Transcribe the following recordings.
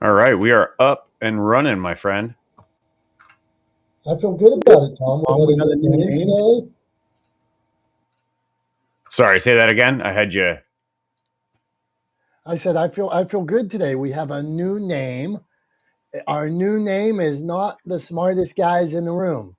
All right, we are up and running, my friend. I feel good about it, Tom. We got a new name today. Sorry, say that again. I had you. I said I feel good today. We have a new name. Our new name is not the smartest guys in the room,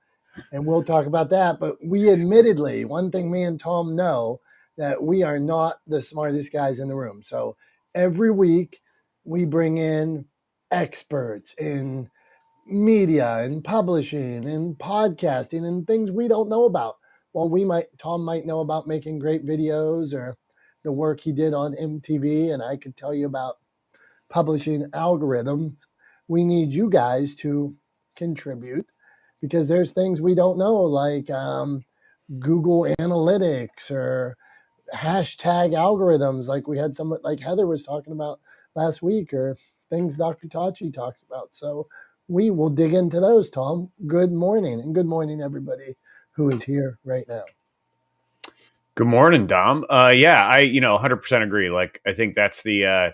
and we'll talk about that. But we admittedly, one thing me and Tom know, that we are not the smartest guys in the room. So every week we bring in experts in media and publishing and podcasting and things we don't know about. Well, Tom might know about making great videos or the work he did on MTV, and I could tell you about publishing algorithms. We need you guys to contribute because there's things we don't know, like Google Analytics or hashtag algorithms, like we had someone like Heather was talking about last week, or things Dr. Tachi talks about. So we will dig into those, Tom. Good morning, and good morning, everybody who is here right now. Good morning, Dom. Yeah, I 100% agree. Like, I think that's the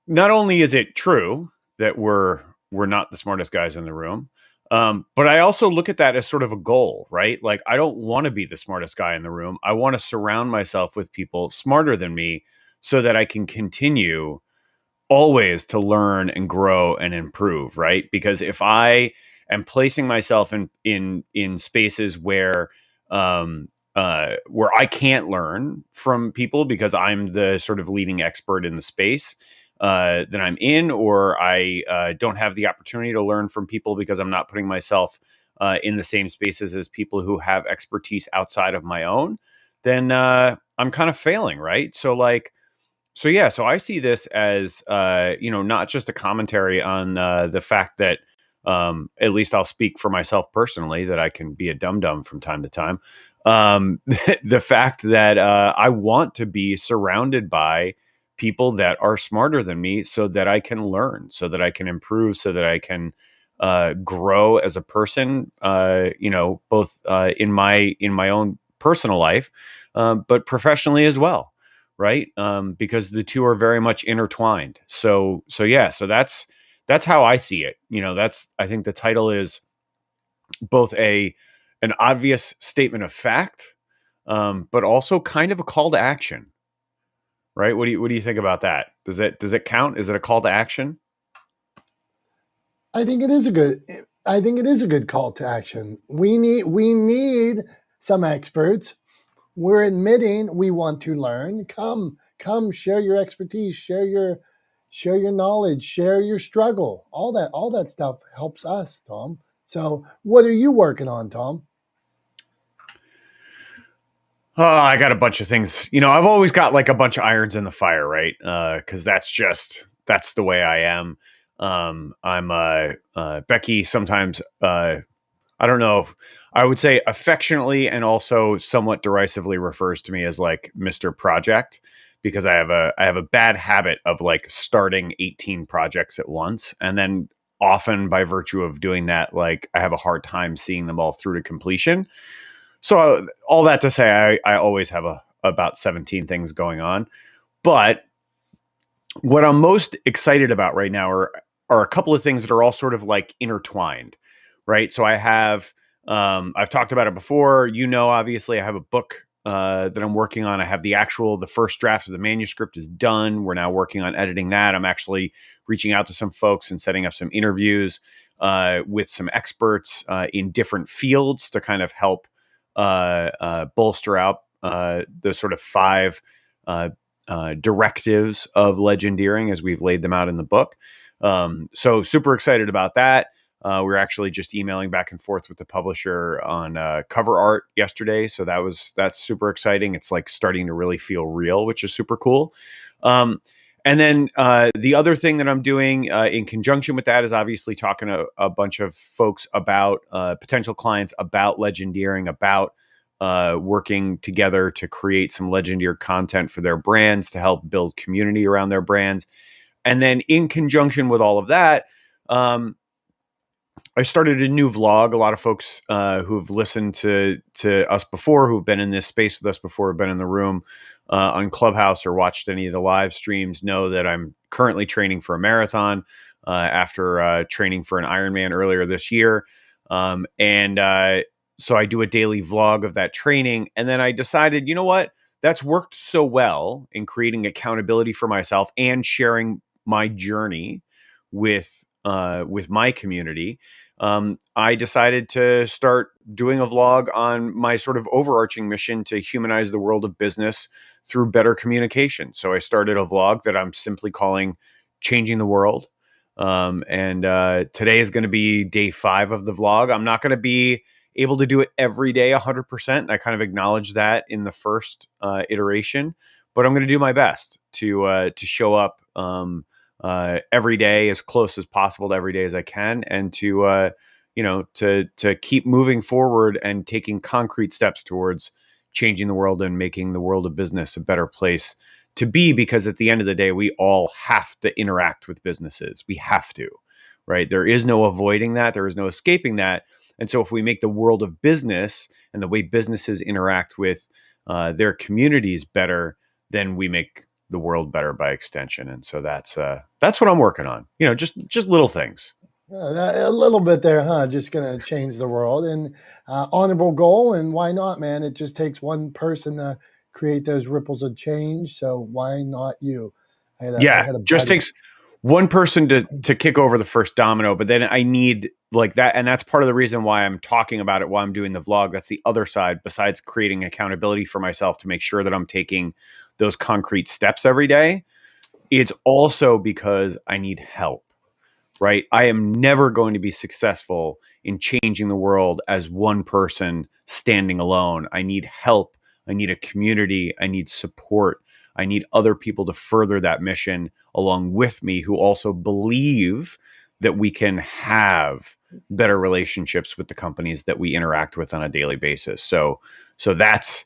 not only is it true that we're not the smartest guys in the room, but I also look at that as sort of a goal, right? Like, I don't want to be the smartest guy in the room. I want to surround myself with people smarter than me so that I can continue always to learn and grow and improve, right? Because if I am placing myself in spaces where I can't learn from people because I'm the sort of leading expert in the space that I'm in, or I don't have the opportunity to learn from people because I'm not putting myself in the same spaces as people who have expertise outside of my own, then I'm kind of failing, right? So I see this as not just a commentary on the fact that at least I'll speak for myself personally, that I can be a dum-dum from time to time. The fact that I want to be surrounded by people that are smarter than me so that I can learn, so that I can improve, so that I can grow as a person, both in my own personal life, but professionally as well. Right. Because the two are very much intertwined. So that's how I see it. I think the title is both an obvious statement of fact, but also kind of a call to action. Right. What do you think about that? Does it count? Is it a call to action? I think it is a good call to action. We need some experts. We're admitting we want to learn. Come, share your expertise, share your knowledge, share your struggle. All that stuff helps us, Tom. So what are you working on, Tom? Oh, I got a bunch of things. I've always got like a bunch of irons in the fire, right? Because that's the way I am. I'm Becky sometimes. I don't know. I would say affectionately and also somewhat derisively refers to me as like Mr. Project, because I have a bad habit of like starting 18 projects at once, and then often by virtue of doing that, like I have a hard time seeing them all through to completion. So all that to say, I always have about 17 things going on. But what I'm most excited about right now are a couple of things that are all sort of like intertwined, right? So I've talked about it before. Obviously I have a book that I'm working on. I have the first draft of the manuscript is done. We're now working on editing that. I'm actually reaching out to some folks and setting up some interviews with some experts in different fields to kind of help bolster out the sort of 5 directives of legendeering as we've laid them out in the book. So super excited about that. We were actually just emailing back and forth with the publisher on cover art yesterday. So that's super exciting. It's like starting to really feel real, which is super cool. And then the other thing that I'm doing in conjunction with that is obviously talking to a bunch of folks about potential clients about legendeering, about working together to create some legendeer content for their brands to help build community around their brands. And then in conjunction with all of that, I started a new vlog. A lot of folks who've listened to us before, who've been in this space with us before, have been in the room on Clubhouse or watched any of the live streams, know that I'm currently training for a marathon after training for an Ironman earlier this year. So I do a daily vlog of that training. And then I decided, you know what? That's worked so well in creating accountability for myself and sharing my journey with my community. I decided to start doing a vlog on my sort of overarching mission to humanize the world of business through better communication. So I started a vlog that I'm simply calling Changing the World. And today is going to be day 5 of the vlog. I'm not going to be able to do it every day 100%. I kind of acknowledged that in the first iteration, but I'm going to do my best to show up every day as close as possible to every day as I can, and to keep moving forward and taking concrete steps towards changing the world and making the world of business a better place to be, because at the end of the day, we all have to interact with businesses. We have to, right? There is no avoiding that. There is no escaping that. And so if we make the world of business and the way businesses interact with their communities better, then we make the world better by extension. And so that's what I'm working on. Just little things. A little bit there, huh? Just going to change the world, and honorable goal. And why not, man? It just takes one person to create those ripples of change. So why not you? I had a Just buddy. takes one person to kick over the first domino, but then I need like that. And that's part of the reason why I'm talking about it while I'm doing the vlog. That's the other side, besides creating accountability for myself to make sure that I'm taking those concrete steps every day. It's also because I need help. Right? I am never going to be successful in changing the world as one person standing alone. I need help. I need a community. I need support. I need other people to further that mission along with me, who also believe that we can have better relationships with the companies that we interact with on a daily basis. So that's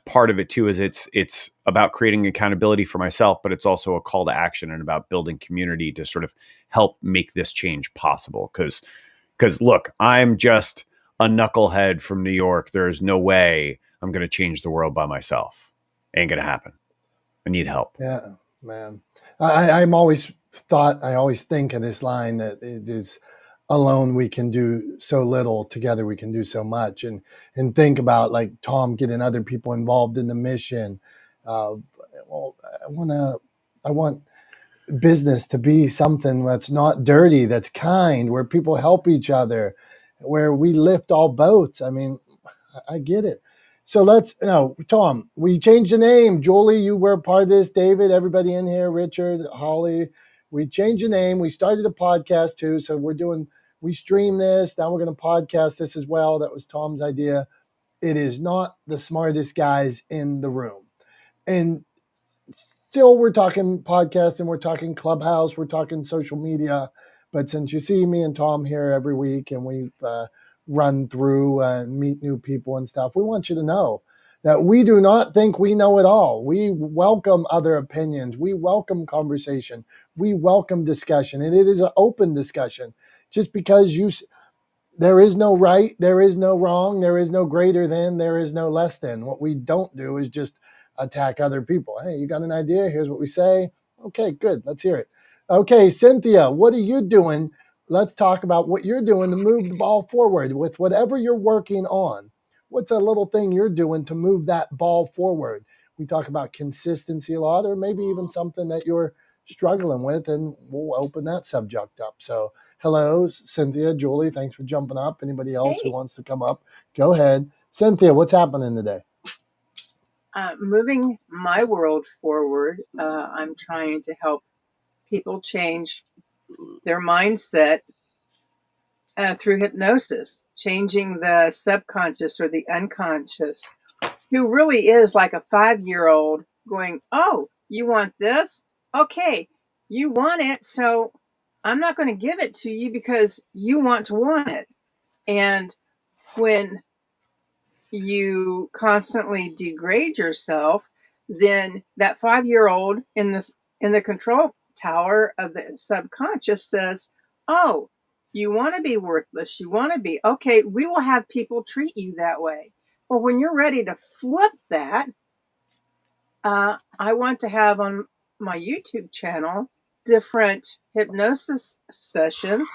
part of it too, is it's about creating accountability for myself, but it's also a call to action and about building community to sort of help make this change possible. Because look, I'm just a knucklehead from New York. There's no way I'm going to change the world by myself. Ain't going to happen. I need help. Yeah, man. I'm always I always think of this line that it is alone we can do so little, together we can do so much. And think about like Tom getting other people involved in the mission. Well, I want business to be something that's not dirty, that's kind, where people help each other, where we lift all boats. I mean, I get it. So Tom, we changed the name. Julie, you were part of this. David, everybody in here, Richard, Holly, we changed the name. We started a podcast too. So we stream this. Now we're going to podcast this as well. That was Tom's idea. It is not the smartest guys in the room. And still, we're talking podcast and we're talking Clubhouse, we're talking social media. But since you see me and Tom here every week and we run through and meet new people and stuff, we want you to know that we do not think we know it all. We welcome other opinions. We welcome conversation. We welcome discussion. And it is an open discussion. Just because there is no right, there is no wrong, there is no greater than, there is no less than. What we don't do is just attack other people. Hey, you got an idea? Here's what we say. Okay, good. Let's hear it. Okay, Cynthia, what are you doing? Let's talk about what you're doing to move the ball forward with whatever you're working on. What's a little thing you're doing to move that ball forward? We talk about consistency a lot, or maybe even something that you're struggling with, and we'll open that subject up. So hello, Cynthia, Julie, thanks for jumping up. Anybody else who wants to come up, go ahead. Cynthia, what's happening today? Moving my world forward, I'm trying to help people change their mindset through hypnosis, changing the subconscious or the unconscious, who really is like a 5-year-old going, oh, you want this? Okay, you want it, so I'm not going to give it to you because you want it. And when you constantly degrade yourself, then that 5-year-old in the control tower of the subconscious says, oh, you want to be worthless, you want to be okay, we will have people treat you that way. Well, when you're ready to flip that, I want to have on my YouTube channel different hypnosis sessions,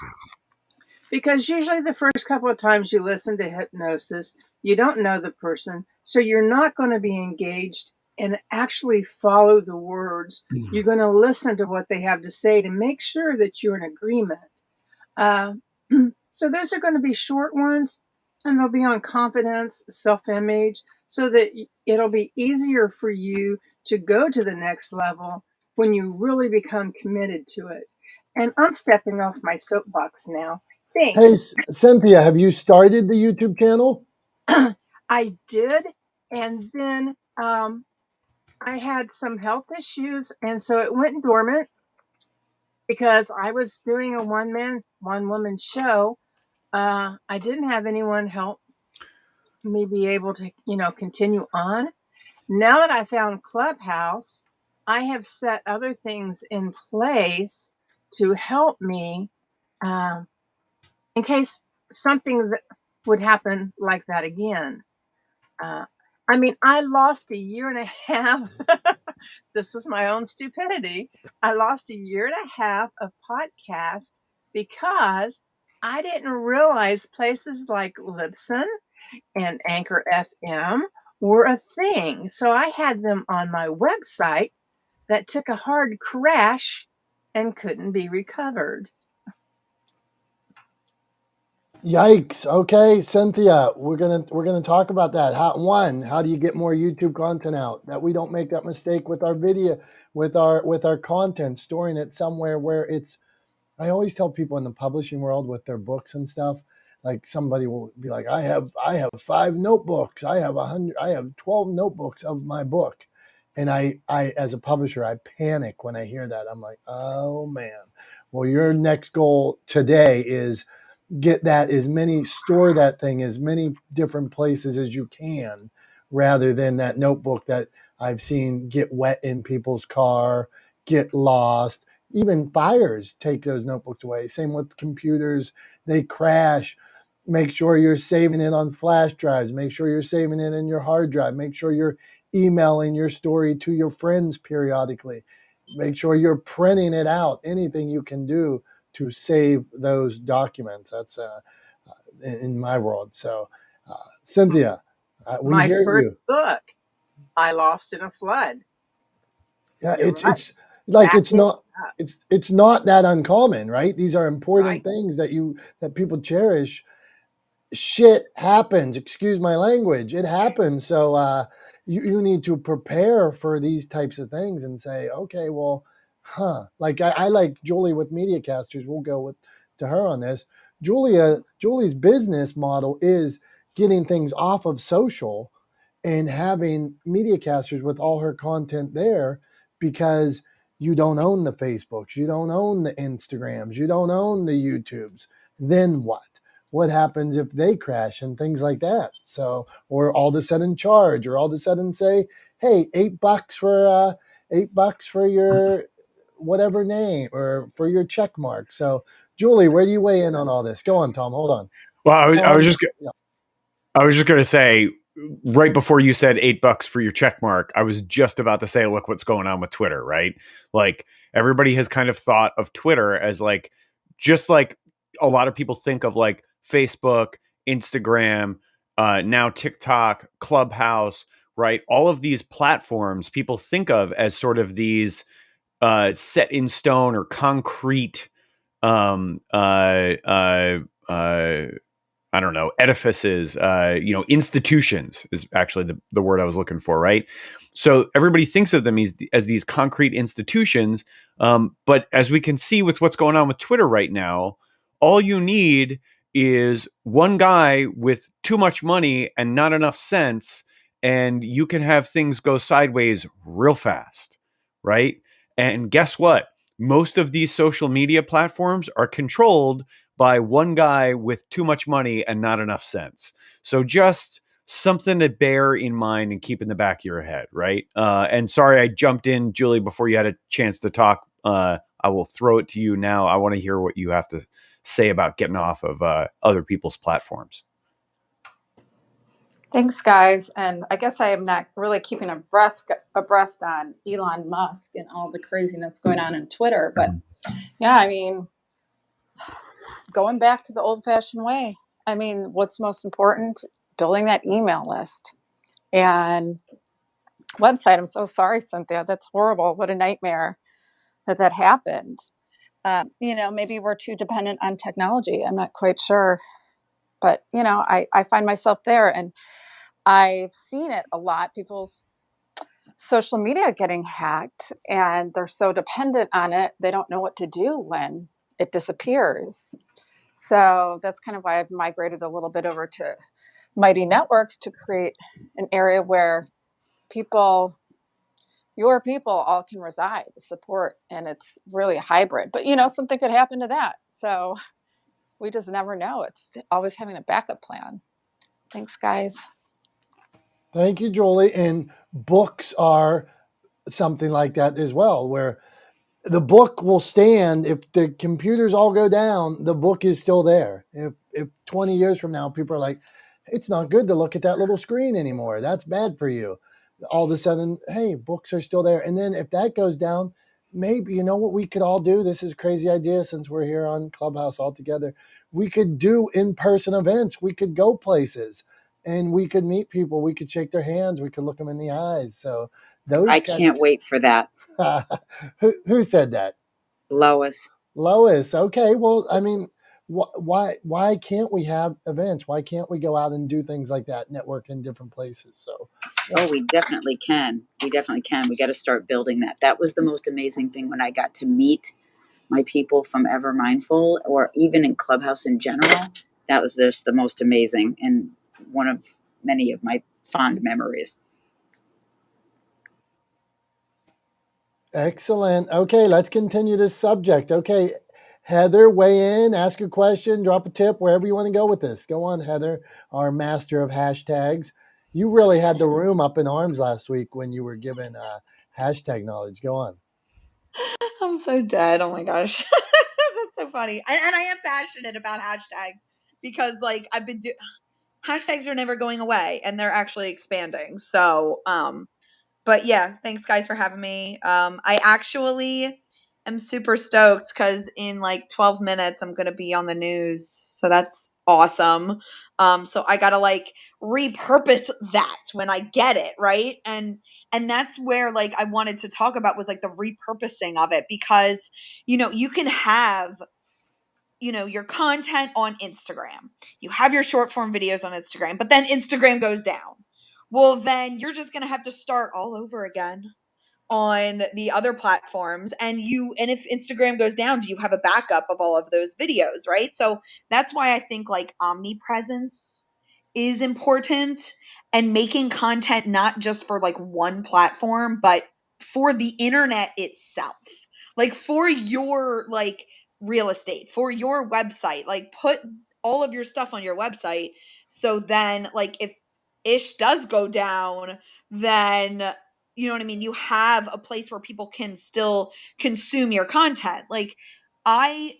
because usually the first couple of times you listen to hypnosis, you don't know the person, so you're not going to be engaged and actually follow the words. You're going to listen to what they have to say to make sure that you're in agreement. So those are going to be short ones, and they'll be on confidence, self-image, so that it'll be easier for you to go to the next level when you really become committed to it. And I'm stepping off my soapbox now. Hey, Thanks. Cynthia, have you started the YouTube channel? I did, and then I had some health issues, and so it went dormant because I was doing a one woman show. I didn't have anyone help me be able to, continue on. Now that I found Clubhouse, I have set other things in place to help me in case something that would happen like that again. I lost a year and a half. This was my own stupidity. I lost a year and a half of podcast because I didn't realize places like Libsyn and Anchor FM were a thing. So I had them on my website that took a hard crash and couldn't be recovered. Yikes. Okay, Cynthia, we're gonna talk about that. How do you get more YouTube content out? That we don't make that mistake with our video, with our content, storing it somewhere where it's. I always tell people in the publishing world with their books and stuff, like somebody will be like, I have 5 notebooks, I have 12 notebooks of my book. And I as a publisher, I panic when I hear that. I'm like, oh man. Well, your next goal today is store that thing as many different places as you can, rather than that notebook that I've seen get wet in people's car, get lost. Even fires take those notebooks away. Same with computers, they crash. Make sure you're saving it on flash drives. Make sure you're saving it in your hard drive. Make sure you're emailing your story to your friends periodically. Make sure you're printing it out. Anything you can do to save those documents. That's in my world. So, Cynthia, we my hear first you. book, I lost in a flood. Yeah, You're it's right. it's like Back it's not that uncommon, right? These are important Right. things that people cherish. Shit happens. Excuse my language. It happens. So you need to prepare for these types of things and say, okay, well, like I like Julie with MediaCasters. We'll go to her on this. Julie's business model is getting things off of social and having MediaCasters with all her content there, because you don't own the Facebooks, you don't own the Instagrams, you don't own the YouTubes. Then what? What happens if they crash and things like that? So, or all of a sudden charge, or all of a sudden say, hey, $8 for your whatever name, or for your check mark. So, Julie, where do you weigh in on all this? Go on, Tom. Hold on. Well, I was Yeah. just going to say, right before you said $8 for your check mark, I was just about to say, look what's going on with Twitter, right? Like, everybody has kind of thought of Twitter as like, just like a lot of people think of like Facebook, Instagram, now TikTok, Clubhouse, right? All of these platforms people think of as sort of these set in stone or concrete um, uh, uh, uh, I don't know, edifices, institutions is actually the word I was looking for, right? So everybody thinks of them as these concrete institutions. But as we can see with what's going on with Twitter right now, all you need is one guy with too much money and not enough sense, and you can have things go sideways real fast, right? And guess what? Most of these social media platforms are controlled by one guy with too much money and not enough sense. So just something to bear in mind and keep in the back of your head, right? And sorry, I jumped in, Julie, before you had a chance to talk. I will throw it to you now. I want to hear what you have to say about getting off of other people's platforms. Thanks, guys. And I guess I am not really keeping abreast on Elon Musk and all the craziness going on in Twitter. But yeah, I mean, going back to the old fashioned way. I mean, what's most important? Building that email list and website. I'm so sorry, Cynthia. That's horrible. What a nightmare that happened. Maybe we're too dependent on technology. I'm not quite sure. But, I find myself there, and I've seen it a lot. People's social media getting hacked, and they're so dependent on it, they don't know what to do when it disappears. So that's kind of why I've migrated a little bit over to Mighty Networks to create an area where your people all can reside, support, and it's really a hybrid. But something could happen to that. So we just never know. It's always having a backup plan. Thanks, guys. Thank you, Julie. And books are something like that as well, where the book will stand if the computers all go down. The book is still there. If 20 years from now people are like, it's not good to look at that little screen anymore, that's bad for you, all of a sudden, hey, books are still there. And then if that goes down, maybe, you know what we could all do? This is a crazy idea, since we're here on Clubhouse all together. We could do in-person events. We could go places and we could meet people. We could shake their hands. We could look them in the eyes. So those I can't wait for that. who said that? Lois. Lois. Okay. Well, I mean, why can't we have events? Why can't we go out and do things like that, network in different places? So, yeah. Oh, we definitely can. We definitely can. We got to start building that. That was the most amazing thing when I got to meet my people from Ever Mindful, or even in Clubhouse in general. That was just the most amazing and one of many of my fond memories. excellent. Okay, let's continue this subject. Okay, Heather, weigh in, ask a question, drop a tip, wherever you want to go with this. Go on, Heather, our master of hashtags. You really had the room up in arms last week when you were given hashtag knowledge. Go on. I'm so dead. Oh my gosh. That's so funny. And I am passionate about hashtags because I've been hashtags are never going away and they're actually expanding. So, but yeah, thanks guys for having me. I actually am super stoked because in 12 minutes I'm gonna be on the news, so that's awesome. So I gotta repurpose that when I get it right, and that's where I wanted to talk about was the repurposing of it, because you can have your content on Instagram. You have your short form videos on Instagram, but then Instagram goes down. Well, then you're just going to have to start all over again on the other platforms, and if Instagram goes down, do you have a backup of all of those videos, right? So that's why I think omnipresence is important, and making content not just for one platform, but for the internet itself, for your real estate, for your website, put all of your stuff on your website, so then if ish does go down, then you know what I mean, you have a place where people can still consume your content. I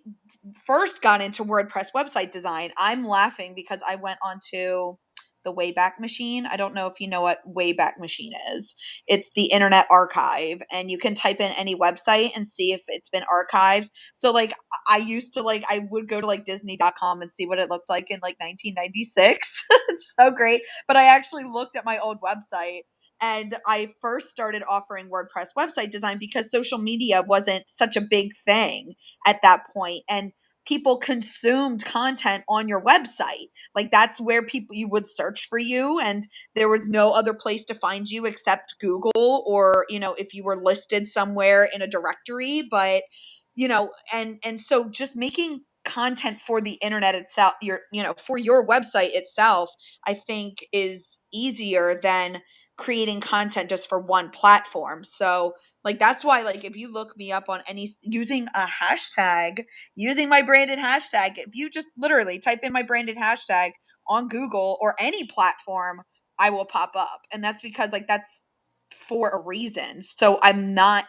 first got into WordPress website design. I'm laughing because I went onto the Wayback Machine. I don't know if you know what Wayback Machine is. It's the Internet Archive, and you can type in any website and see if it's been archived. So I used to I would go to Disney.com and see what it looked like in 1996. It's so great. But I actually looked at my old website, and I first started offering WordPress website design because social media wasn't such a big thing at that point, and people consumed content on your website. That's where you would search for you, and there was no other place to find you except Google, or if you were listed somewhere in a directory. But and so just making content for the internet itself, for your website itself, I think is easier than creating content just for one platform. So that's why if you look me up on any using a hashtag, using my branded hashtag, if you just literally type in my branded hashtag on Google or any platform, I will pop up. And that's because that's for a reason. So I'm not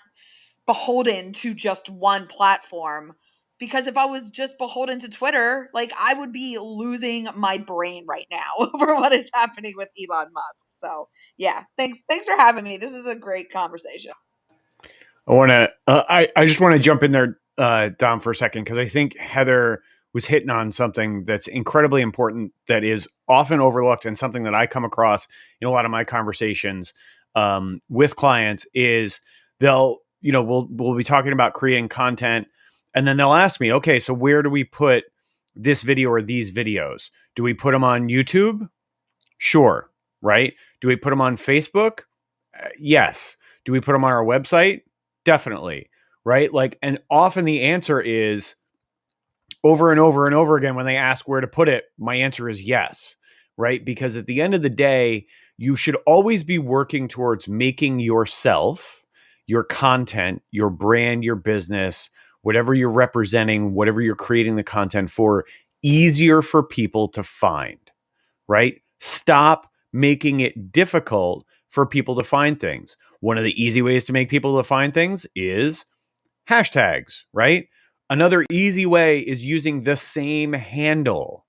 beholden to just one platform. because if I was just beholden to Twitter, like I would be losing my brain right now over what is happening with Elon Musk. So yeah, thanks for having me. This is a great conversation. I just want to jump in there, Dom, for a second, because I think Heather was hitting on something that's incredibly important that is often overlooked, and something that I come across in a lot of my conversations with clients is we'll be talking about creating content, and then they'll ask me, okay, so where do we put this video or these videos? Do we put them on YouTube? Sure. Right? Do we put them on Facebook? Yes. Do we put them on our website? Definitely. Right? Like, and often the answer is, over and over and over again, when they ask where to put it, my answer is yes. Right? Because at the end of the day, you should always be working towards making yourself, your content, your brand, your business, whatever you're representing, whatever you're creating the content for, easier for people to find. Right? Stop making it difficult for people to find things. One of the easy ways to make people to find things is hashtags, right? Another easy way is using the same handle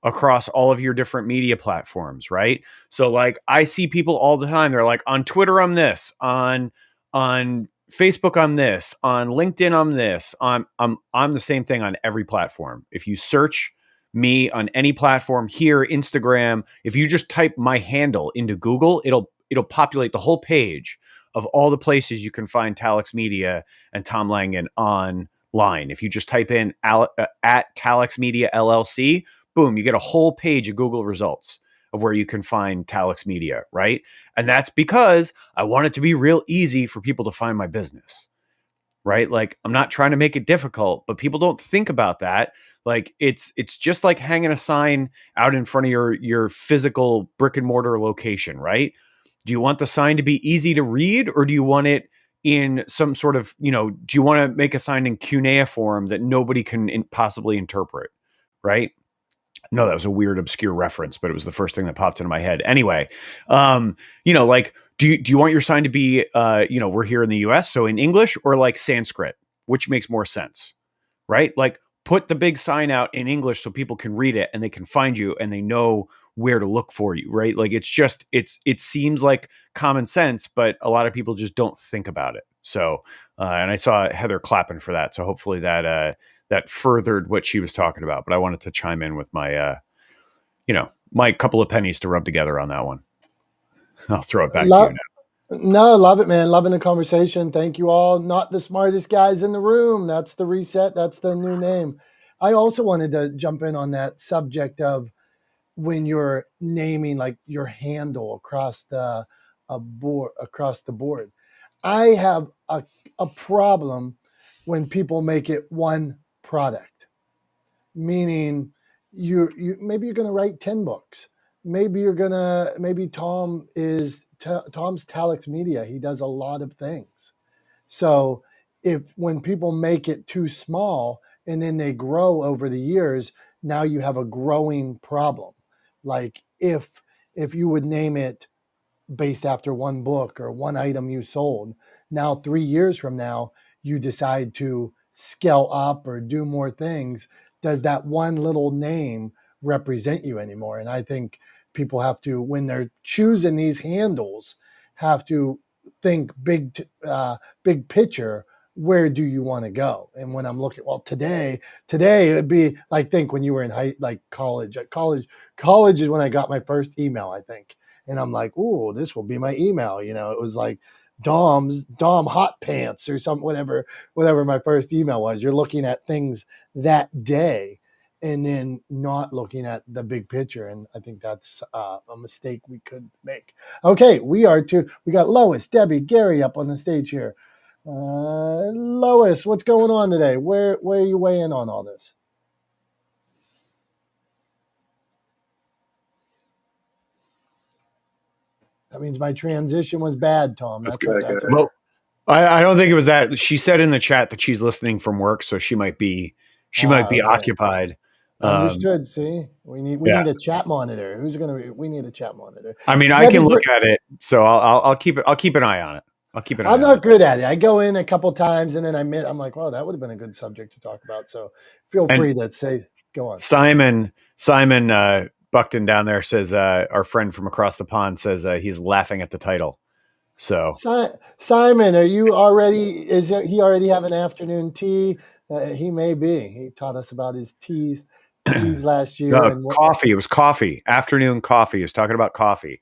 across all of your different media platforms, right? So like I see people all the time, they're like, on Twitter I'm this, on Facebook I'm this, on LinkedIn I'm this. I'm the same thing on every platform. If you search me on any platform here, Instagram, if you just type my handle into Google, it'll populate the whole page of all the places you can find Talix Media and Tom Langan online. If you just type in at Talix Media LLC, boom, you get a whole page of Google results of where you can find Talix Media, right? And that's because I want it to be real easy for people to find my business, right? Like, I'm not trying to make it difficult, but people don't think about that. Like, it's just like hanging a sign out in front of your physical brick and mortar location, right? Do you want the sign to be easy to read, or do you want it in some sort of, do you want to make a sign in cuneiform that nobody can possibly interpret, right? No, that was a weird, obscure reference, but it was the first thing that popped into my head. Anyway, like, do you want your sign to be, we're here in the US, so in English or like Sanskrit, which makes more sense, right? Like, put the big sign out in English so people can read it and they can find you and they know where to look for you, right? Like, it seems like common sense, but a lot of people just don't think about it. So, and I saw Heather clapping for that. So hopefully that furthered what she was talking about, but I wanted to chime in with my, my couple of pennies to rub together on that one. I'll throw it back to you now. No, love it, man. Loving the conversation. Thank you all. Not the smartest guys in the room. That's the reset. That's the new name. I also wanted to jump in on that subject of when you're naming like your handle across the board. I have a problem when people make it one product, meaning you maybe you're going to write 10 books. Maybe Tom's Talix Media. He does a lot of things. So when people make it too small and then they grow over the years, now you have a growing problem. Like if you would name it based after one book or one item you sold, now 3 years from now, you decide to scale up or do more things. Does that one little name represent you anymore? And I think people have to, when they're choosing these handles, have to think big picture. Where do you want to go? And when I'm looking, today it'd be like, think when you were in college. At college is when I got my first email, I think. And I'm like, oh, this will be my email. It was like Dom Hot Pants or something, whatever my first email was. You're looking at things that day and then not looking at the big picture. And I think that's a mistake we could make. Okay, we got Lois, Debbie, Gary up on the stage here. Lois, what's going on today? Where are you weighing on all this? That means my transition was bad, Tom. That's good. Well, I don't think it was that. She said in the chat that she's listening from work, so she might be okay. Occupied. Understood. See, we need a chat monitor. We need a chat monitor. I mean, I can look at it, so I'll keep an eye on it. I'll keep an eye I'm on not it. good at it. I go in a couple times and then I'm like, well, that would have been a good subject to talk about. So feel And free to say, go on. Simon Buckton down there says, our friend from across the pond says he's laughing at the title. So Simon, are you already? He already have an afternoon tea? He may be. He taught us about his teas last year, no, and what, coffee. It was coffee. Afternoon coffee. He was talking about coffee.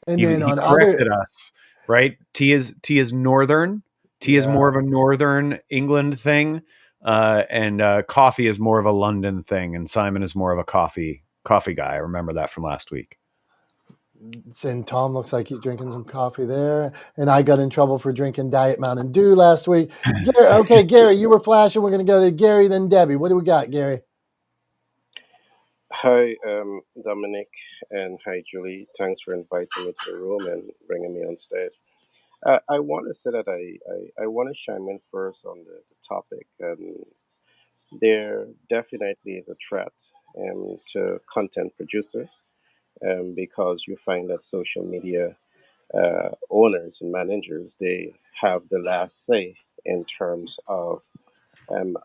and then He on corrected other. us, right? Tea is northern. Tea is Yeah. more of a northern England thing, and coffee is more of a London thing. And Simon is more of a coffee guy. I remember that from last week. And Tom looks like he's drinking some coffee there. And I got in trouble for drinking Diet Mountain Dew last week. Okay, Gary, you were flashing. We're going to go to Gary, then Debbie. What do we got, Gary? Hi, Dominic, and hi, Julie. Thanks for inviting me to the room and bringing me on stage. I want to say that I want to chime in first on the topic. There definitely is a threat to content producer because you find that social media owners and managers, they have the last say in terms of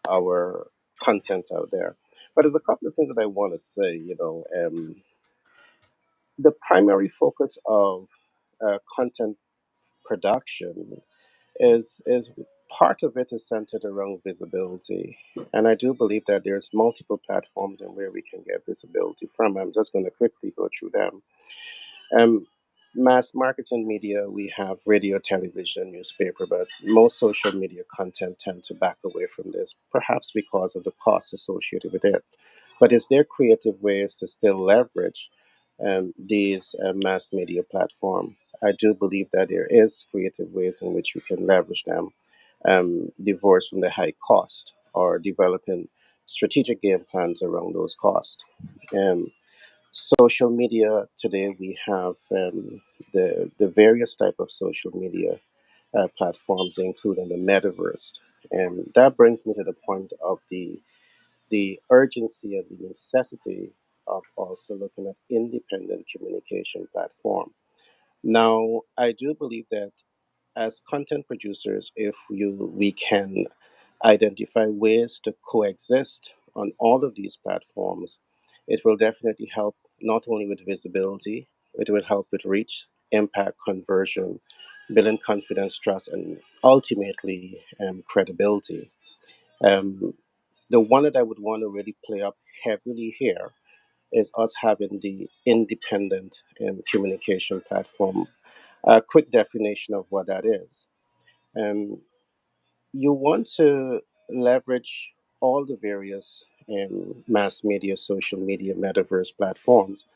our content out there. But there's a couple of things that I want to say. The primary focus of content production is part of it is centered around visibility, and I do believe that there's multiple platforms and where we can get visibility from. I'm just going to quickly go through them. um, Mass marketing media, we have radio, television, newspaper, but most social media content tend to back away from this, perhaps because of the costs associated with it. But is there creative ways to still leverage these mass media platform? I do believe that there is creative ways in which you can leverage them, divorced from the high cost or developing strategic game plans around those costs. Um, Social media today, we have the various type of social media platforms, including the metaverse, and that brings me to the point of the urgency and the necessity of also looking at independent communication platform. Now, I do believe that as content producers, if we can identify ways to coexist on all of these platforms, it will definitely help not only with visibility, it will help with reach, impact, conversion, building confidence, trust, and ultimately credibility. Um, the one that I would want to really play up heavily here is us having the independent communication platform. A quick definition of what that is. Um, you want to leverage all the various mass media, social media, metaverse platforms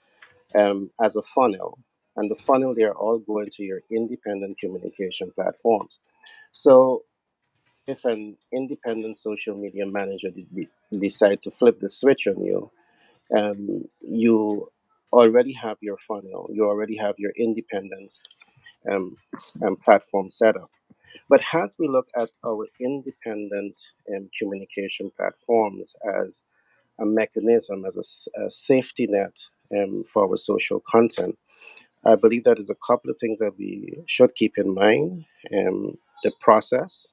as a funnel. And the funnel, they're all going to your independent communication platforms. So if an independent social media manager decide to flip the switch on you, you already have your funnel, you already have your independence um, platform set up. But as we look at our independent communication platforms as a mechanism, as a safety net for our social content, I believe that is a couple of things that we should keep in mind: the process,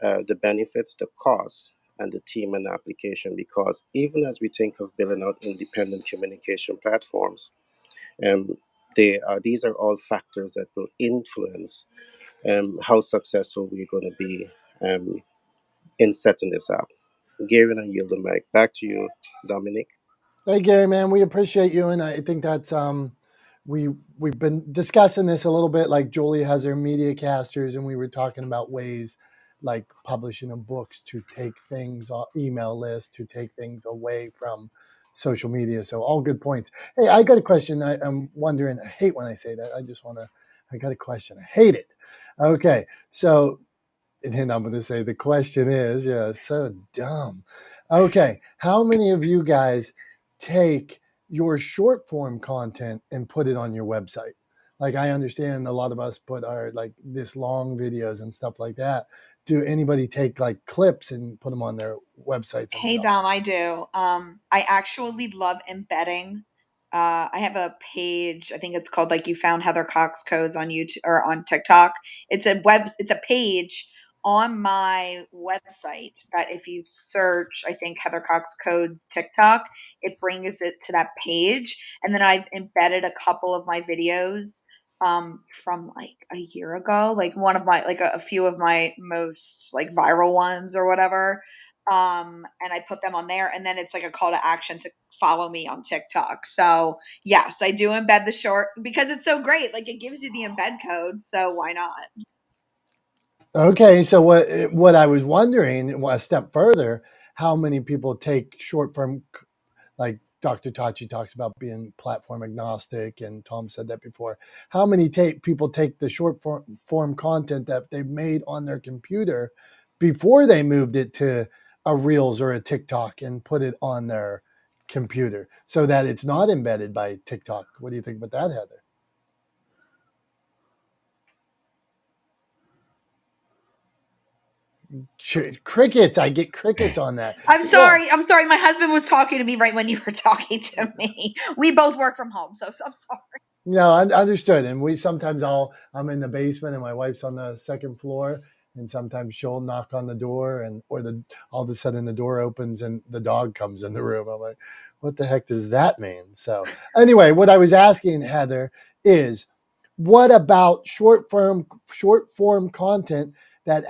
the benefits, the costs, and the team and application. Because even as we think of building out independent communication platforms, um, these are all factors that will influence how successful we're going to be um, in setting this up. Gary, and I yield the mic back to you, Dominic. Hey, Gary, man, we appreciate you, and I think that's we've been discussing this a little bit. Like Julie has her media casters, and we were talking about ways like publishing in books to take things off email lists, to take things away from social media. So all good points. Hey, I got a question. I'm wondering. I hate when I say that. I got a question. I hate it. Okay, so and then I'm going to say the question is, yeah, so dumb. Okay, how many of you guys take your short form content and put it on your website? Like I understand a lot of us put our like this long videos and stuff like that. Do anybody take like clips and put them on their websites and Hey stuff? Dom, I do. I actually love embedding I have a page. I think it's called like You Found Heather Cox Codes on YouTube or on TikTok. It's a page on my website that if you search, I think Heather Cox Codes TikTok, it brings it to that page. And then I've embedded a couple of my videos from like a year ago, like one of my like a few of my most like viral ones or whatever. And I put them on there, and then it's like a call to action to follow me on TikTok. So yes, I do embed the short because it's so great. Like it gives you the embed code, so why not? Okay, so what I was wondering, a step further, how many people take short form, like Dr. Tachi talks about being platform agnostic, and Tom said that before. How many people take the short form content that they've made on their computer before they moved it to a Reels or a TikTok and put it on their computer so that it's not embedded by TikTok? What do you think about that, Heather? Crickets. I get crickets on that. I'm sorry. I'm sorry. My husband was talking to me right when you were talking to me. We both work from home, so I'm sorry. No, I understood. And we sometimes I'm in the basement and my wife's on the second floor, and sometimes she'll knock on the door all of a sudden the door opens and the dog comes in the room. I'm like, what the heck does that mean? So anyway, what I was asking Heather is, what about short form content that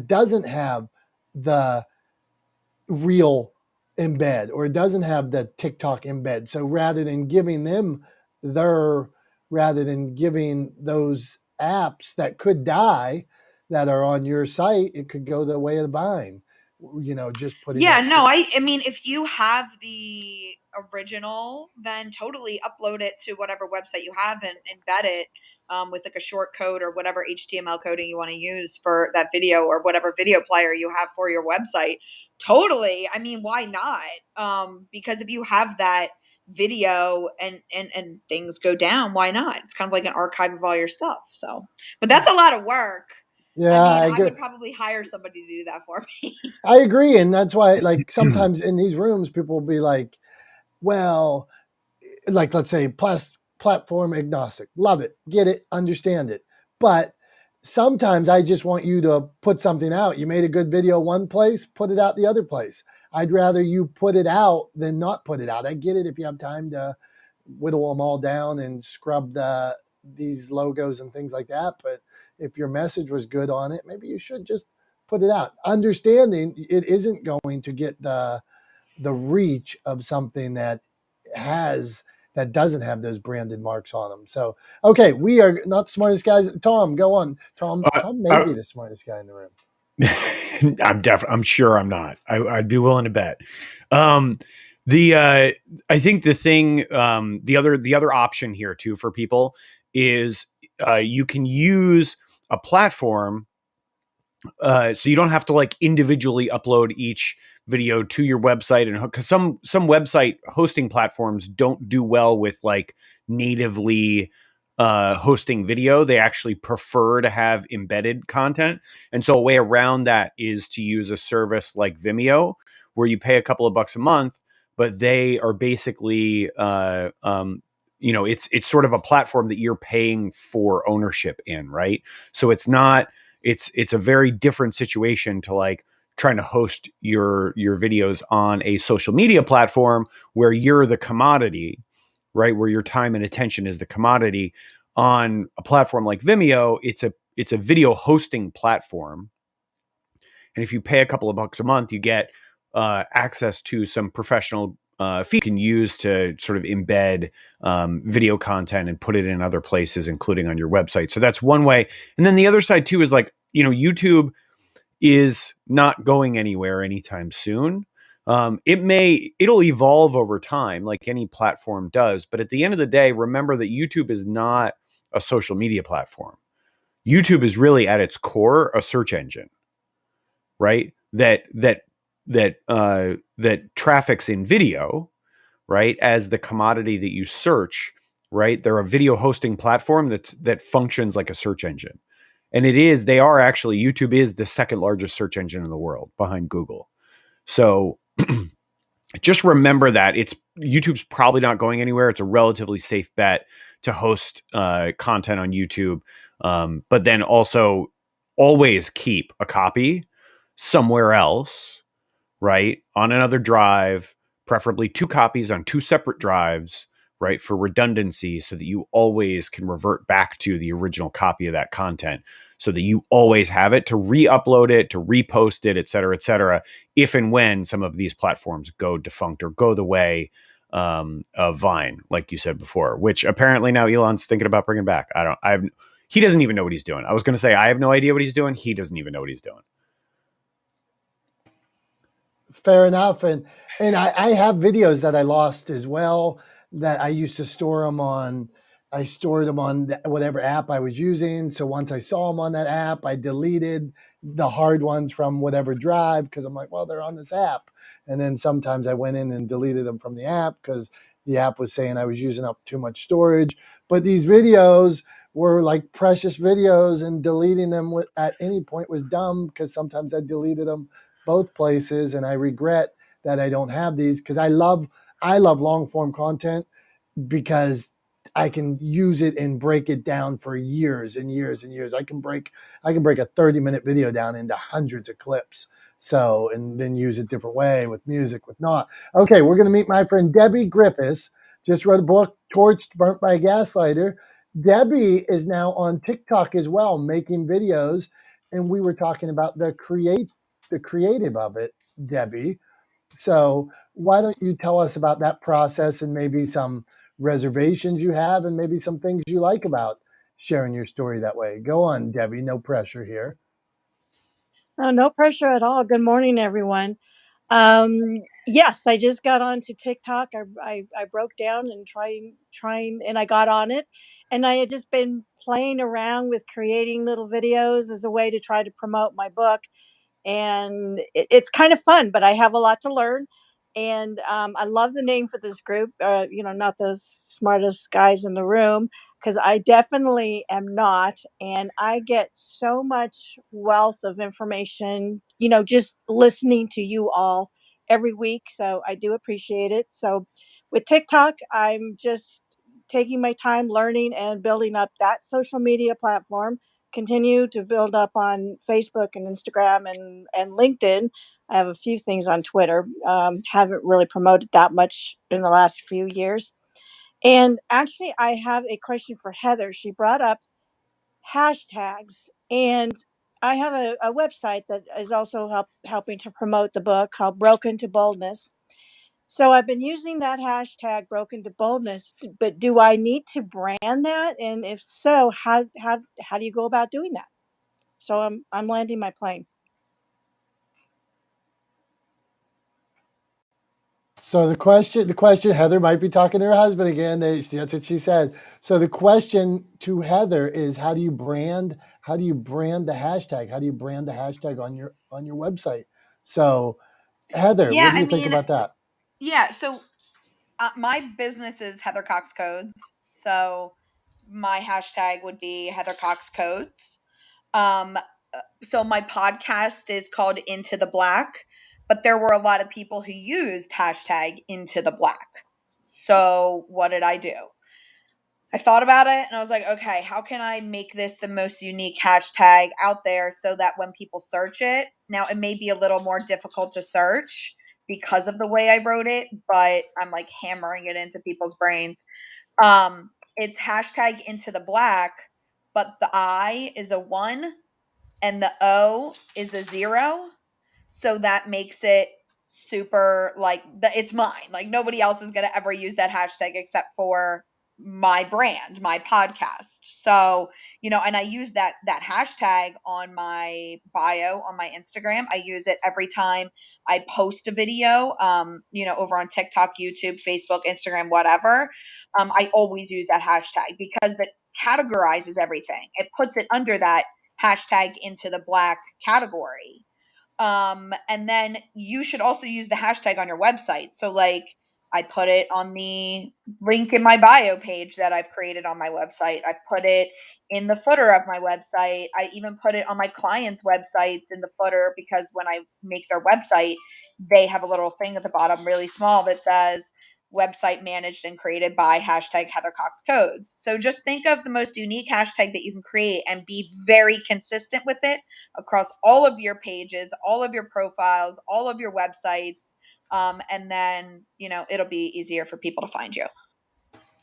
doesn't have the real embed, or it doesn't have the TikTok embed? So rather than giving those apps that could die that are on your site, it could go the way of the vine. Just putting Yeah, no, I mean, if you have the original, then totally upload it to whatever website you have and embed it with like a short code or whatever HTML coding you want to use for that video or whatever video player you have for your website. Totally. I mean, why not? Because if you have that video and things go down, why not? It's kind of like an archive of all your stuff. So, but that's a lot of work. Yeah, I mean, I would probably hire somebody to do that for me. I agree. And that's why, like, sometimes in these rooms, people will be like, well, like, let's say platform agnostic. Love it. Get it. Understand it. But sometimes I just want you to put something out. You made a good video one place, put it out the other place. I'd rather you put it out than not put it out. I get it if you have time to whittle them all down and scrub these logos and things like that. But if your message was good on it, maybe you should just put it out. Understanding it isn't going to get the reach of something that doesn't have those branded marks on them. So, okay, we are not the smartest guys. Tom, go on. Tom may be the smartest guy in the room. I'm sure I'm not. I'd be willing to bet. I think the thing, the other option here too for people is you can use a platform, so you don't have to like individually upload each video to your website, and because some website hosting platforms don't do well with like natively hosting video. They actually prefer to have embedded content, and so a way around that is to use a service like Vimeo, where you pay a couple of bucks a month, but they are basically it's sort of a platform that you're paying for ownership in, right? So it's not it's a very different situation to like trying to host your videos on a social media platform where you're the commodity, right? Where your time and attention is the commodity. On a platform like Vimeo, it's a video hosting platform. And if you pay a couple of bucks a month, you get access to some professional fee you can use to sort of embed video content and put it in other places, including on your website. So that's one way. And then the other side too is like, YouTube is not going anywhere anytime soon. It'll evolve over time like any platform does. But at the end of the day, remember that YouTube is not a social media platform. YouTube is really at its core a search engine, right? That traffics in video, right, as the commodity that you search, right? They're a video hosting platform that functions like a search engine. And YouTube is the second largest search engine in the world behind Google. So just remember that YouTube's probably not going anywhere. It's a relatively safe bet to host content on YouTube. But then also always keep a copy somewhere else, right? On another drive, preferably 2 copies on 2 separate drives, right? For redundancy, so that you always can revert back to the original copy of that content, so that you always have it to re-upload it, to repost it, et cetera, if and when some of these platforms go defunct or go the way of Vine, like you said before, which apparently now Elon's thinking about bringing back. He doesn't even know what he's doing. I was going to say, I have no idea what he's doing. He doesn't even know what he's doing. Fair enough. And I have videos that I lost as well, that I used to store them on. I stored them on whatever app I was using. So once I saw them on that app, I deleted the hard ones from whatever drive, because I'm like, well, they're on this app. And then sometimes I went in and deleted them from the app because the app was saying I was using up too much storage. But these videos were like precious videos, and deleting them at any point was dumb, because sometimes I deleted them both places, and I regret that I don't have these, because I love long form content, because I can use it and break it down for years and years and years. I can break a 30-minute video down into hundreds of clips. So, and then use it different way with music, with not. Okay, we're going to meet my friend Debbie Griffiths. Just wrote a book, Torched, Burnt by a Gaslighter. Debbie is now on TikTok as well, making videos. And we were talking about the creative of it, Debbie. So why don't you tell us about that process, and maybe some reservations you have, and maybe some things you like about sharing your story that way. Go on, Debbie. No pressure here. Oh, no pressure at all. Good morning, everyone. Yes, I just got onto TikTok. I broke down and trying, and I got on it, and I had just been playing around with creating little videos as a way to try to promote my book. And it's kind of fun, but I have a lot to learn. And I love the name for this group. Not the smartest guys in the room, because I definitely am not. And I get so much wealth of information, just listening to you all every week. So I do appreciate it. So with TikTok, I'm just taking my time learning and building up that social media platform. Continue to build up on Facebook and Instagram and LinkedIn. I have a few things on Twitter. Haven't really promoted that much in the last few years. And actually, I have a question for Heather. She brought up hashtags, and I have a website that is also helping to promote the book, called Broken to Boldness. So I've been using that hashtag, Broken to Boldness, but do I need to brand that? And if so, how do you go about doing that? So I'm landing my plane. So the question, Heather might be talking to her husband again. That's what she said. So the question to Heather is, how do you brand the hashtag? How do you brand the hashtag on your website? So Heather, Yeah, what do you think about that? Yeah, so my business is Heather Cox Codes. So my hashtag would be Heather Cox Codes. So my podcast is called Into the Black, but there were a lot of people who used hashtag Into the Black. So what did I do? I thought about it, and I was like, okay, how can I make this the most unique hashtag out there, so that when people search it, now it may be a little more difficult to search because of the way I wrote it, but I'm like hammering it into people's brains. It's hashtag Into the Black, but the I is a 1 and the O is a 0. So that makes it super, like, it's mine. Like, nobody else is going to ever use that hashtag except for my brand, my podcast. So, and I use that hashtag on my bio on my Instagram. I use it every time I post a video, over on TikTok, YouTube, Facebook, Instagram, whatever. I always use that hashtag because it categorizes everything. It puts it under that hashtag Into the Black category. And then you should also use the hashtag on your website. So, like, I put it on the link in my bio page that I've created on my website. I put it in the footer of my website. I even put it on my clients' websites in the footer, because when I make their website, they have a little thing at the bottom, really small, that says website managed and created by hashtag Heather Cox Codes. So just think of the most unique hashtag that you can create and be very consistent with it across all of your pages, all of your profiles, all of your websites. And then, it'll be easier for people to find you.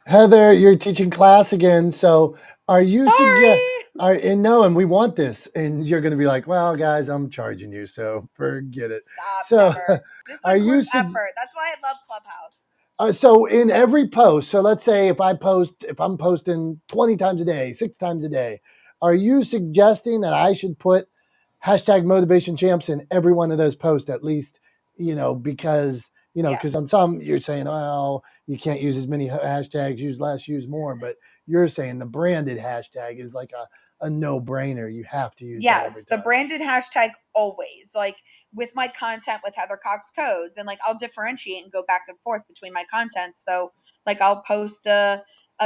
Heather, you're teaching class again. So are you Sorry. and we want this, and you're going to be like, well, guys, I'm charging you, so forget it. Stop, So never. This is are a you group effort. That's why I love Clubhouse. So in every post, so let's say if I'm posting 20 times a day, 6 times a day, are you suggesting that I should put hashtag motivation champs in every one of those posts at least, because, because on some you're saying, well, you can't use as many hashtags, use less, use more, but you're saying the branded hashtag is like a no-brainer. You have to use that every Yes, the time. branded hashtag always. Like with my content with Heather Cox Codes, and like I'll differentiate and go back and forth between my content. So like I'll post a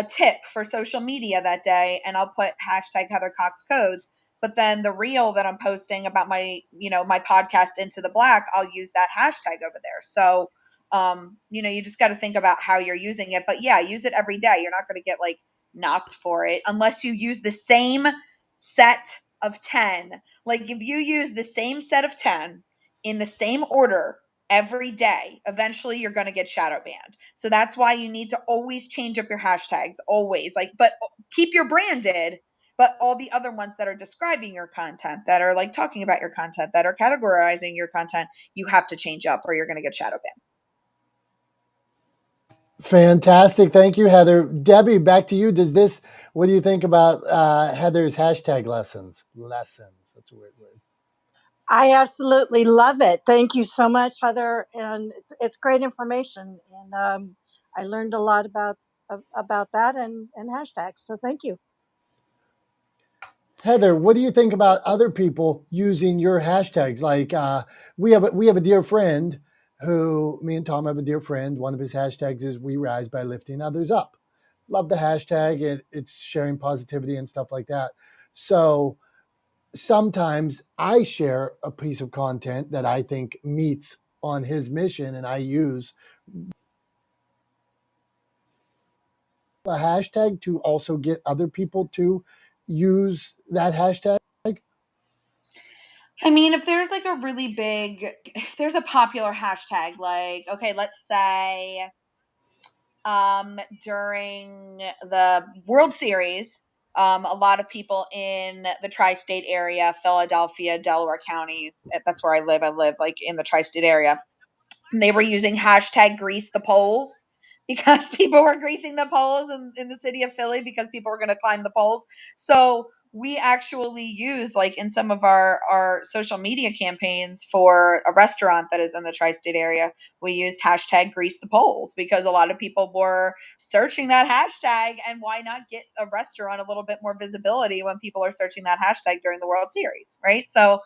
tip for social media that day, and I'll put hashtag Heather Cox Codes. But then the reel that I'm posting about my, my podcast Into the Black, I'll use that hashtag over there. So you just got to think about how you're using it. But yeah, use it every day. You're not going to get like knocked for it unless you use the same set of 10. Like if you use the same set of 10 in the same order every day, eventually you're going to get shadow banned. So that's why you need to always change up your hashtags, always. But keep your branded, but all the other ones that are describing your content, that are like talking about your content, that are categorizing your content, you have to change up or you're going to get shadow banned. Fantastic. Thank you, Heather. Debbie, back to you. What do you think about Heather's hashtag lessons? That's a weird word. I absolutely love it. Thank you so much, Heather. And it's great information. And I learned a lot about that and hashtags. So thank you. Heather, what do you think about other people using your hashtags? Like we have a dear friend who, me and Tom have a dear friend. One of his hashtags is "We rise by lifting others up." Love the hashtag. It's sharing positivity and stuff like that. So sometimes I share a piece of content that I think meets on his mission, and I use a hashtag to also get other people to use that hashtag. I mean, if there's like if there's a popular hashtag, like, okay, let's say during the World Series, a lot of people in the tri-state area, Philadelphia, Delaware County, that's where I live. I live like in the tri-state area. They were using hashtag grease the poles because people were greasing the poles in the city of Philly because people were going to climb the poles. So we actually use, like, in some of our social media campaigns for a restaurant that is in the tri-state area, we used hashtag grease the poles because a lot of people were searching that hashtag, and why not get a restaurant a little bit more visibility when people are searching that hashtag during the World Series, right? So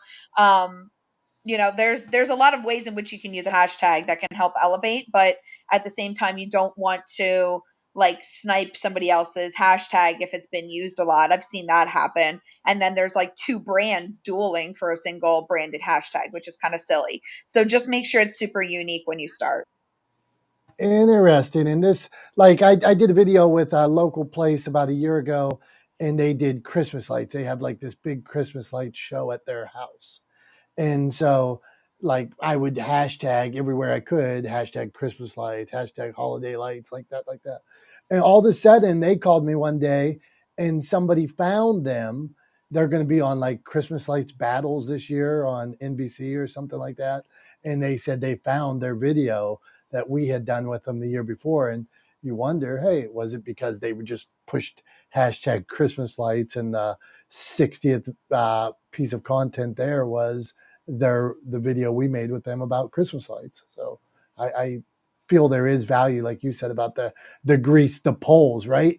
there's a lot of ways in which you can use a hashtag that can help elevate, but at the same time, you don't want to like snipe somebody else's hashtag if it's been used a lot. I've seen that happen. And then there's like two brands dueling for a single branded hashtag, which is kind of silly. So just make sure it's super unique when you start. Interesting. And this, like, I did a video with a local place about a year ago, and they did Christmas lights. They have like this big Christmas light show at their house. And so, like, I would hashtag everywhere I could, hashtag Christmas lights, hashtag holiday lights, like that, like that. And all of a sudden, they called me one day and somebody found them. They're going to be on like Christmas lights battles this year on NBC or something like that. And they said they found their video that we had done with them the year before. And you wonder, hey, was it because they were just pushed hashtag Christmas lights, and the 60th piece of content there was the video we made with them about Christmas lights. So I feel there is value, like you said, about the grease the poles, right?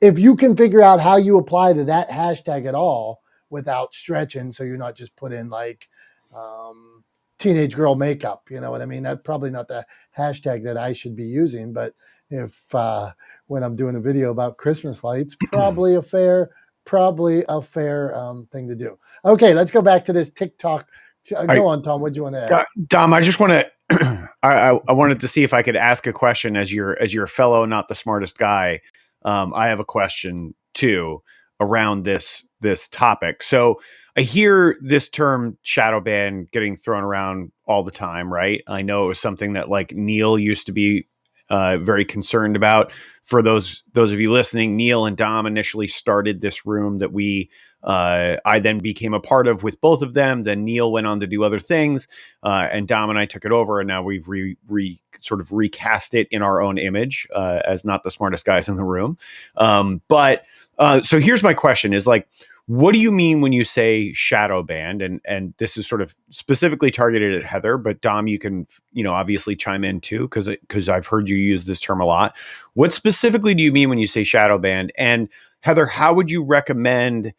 If you can figure out how you apply to that hashtag at all without stretching, so you're not just put in like teenage girl makeup. You know what I mean? That's probably not the hashtag that I should be using, but if when I'm doing a video about Christmas lights, probably a fair thing to do. Okay, let's go back to this TikTok. Go on, Tom. What do you want to add? Dom, I just want to. I wanted to see if I could ask a question as your fellow, not the smartest guy. I have a question too around this topic. So I hear this term shadow ban getting thrown around all the time, right? I know it was something that like Neil used to be very concerned about. For those of you listening, Neil and Dom initially started this room that I then became a part of with both of them. Then Neil went on to do other things, and Dom and I took it over, and now we've sort of recast it in our own image as not the smartest guys in the room. But so here's my question: is like, what do you mean when you say shadow banned? And this is sort of specifically targeted at Heather, but Dom, you can obviously chime in too, because I've heard you use this term a lot. What specifically do you mean when you say shadow banned? And Heather, how would you recommend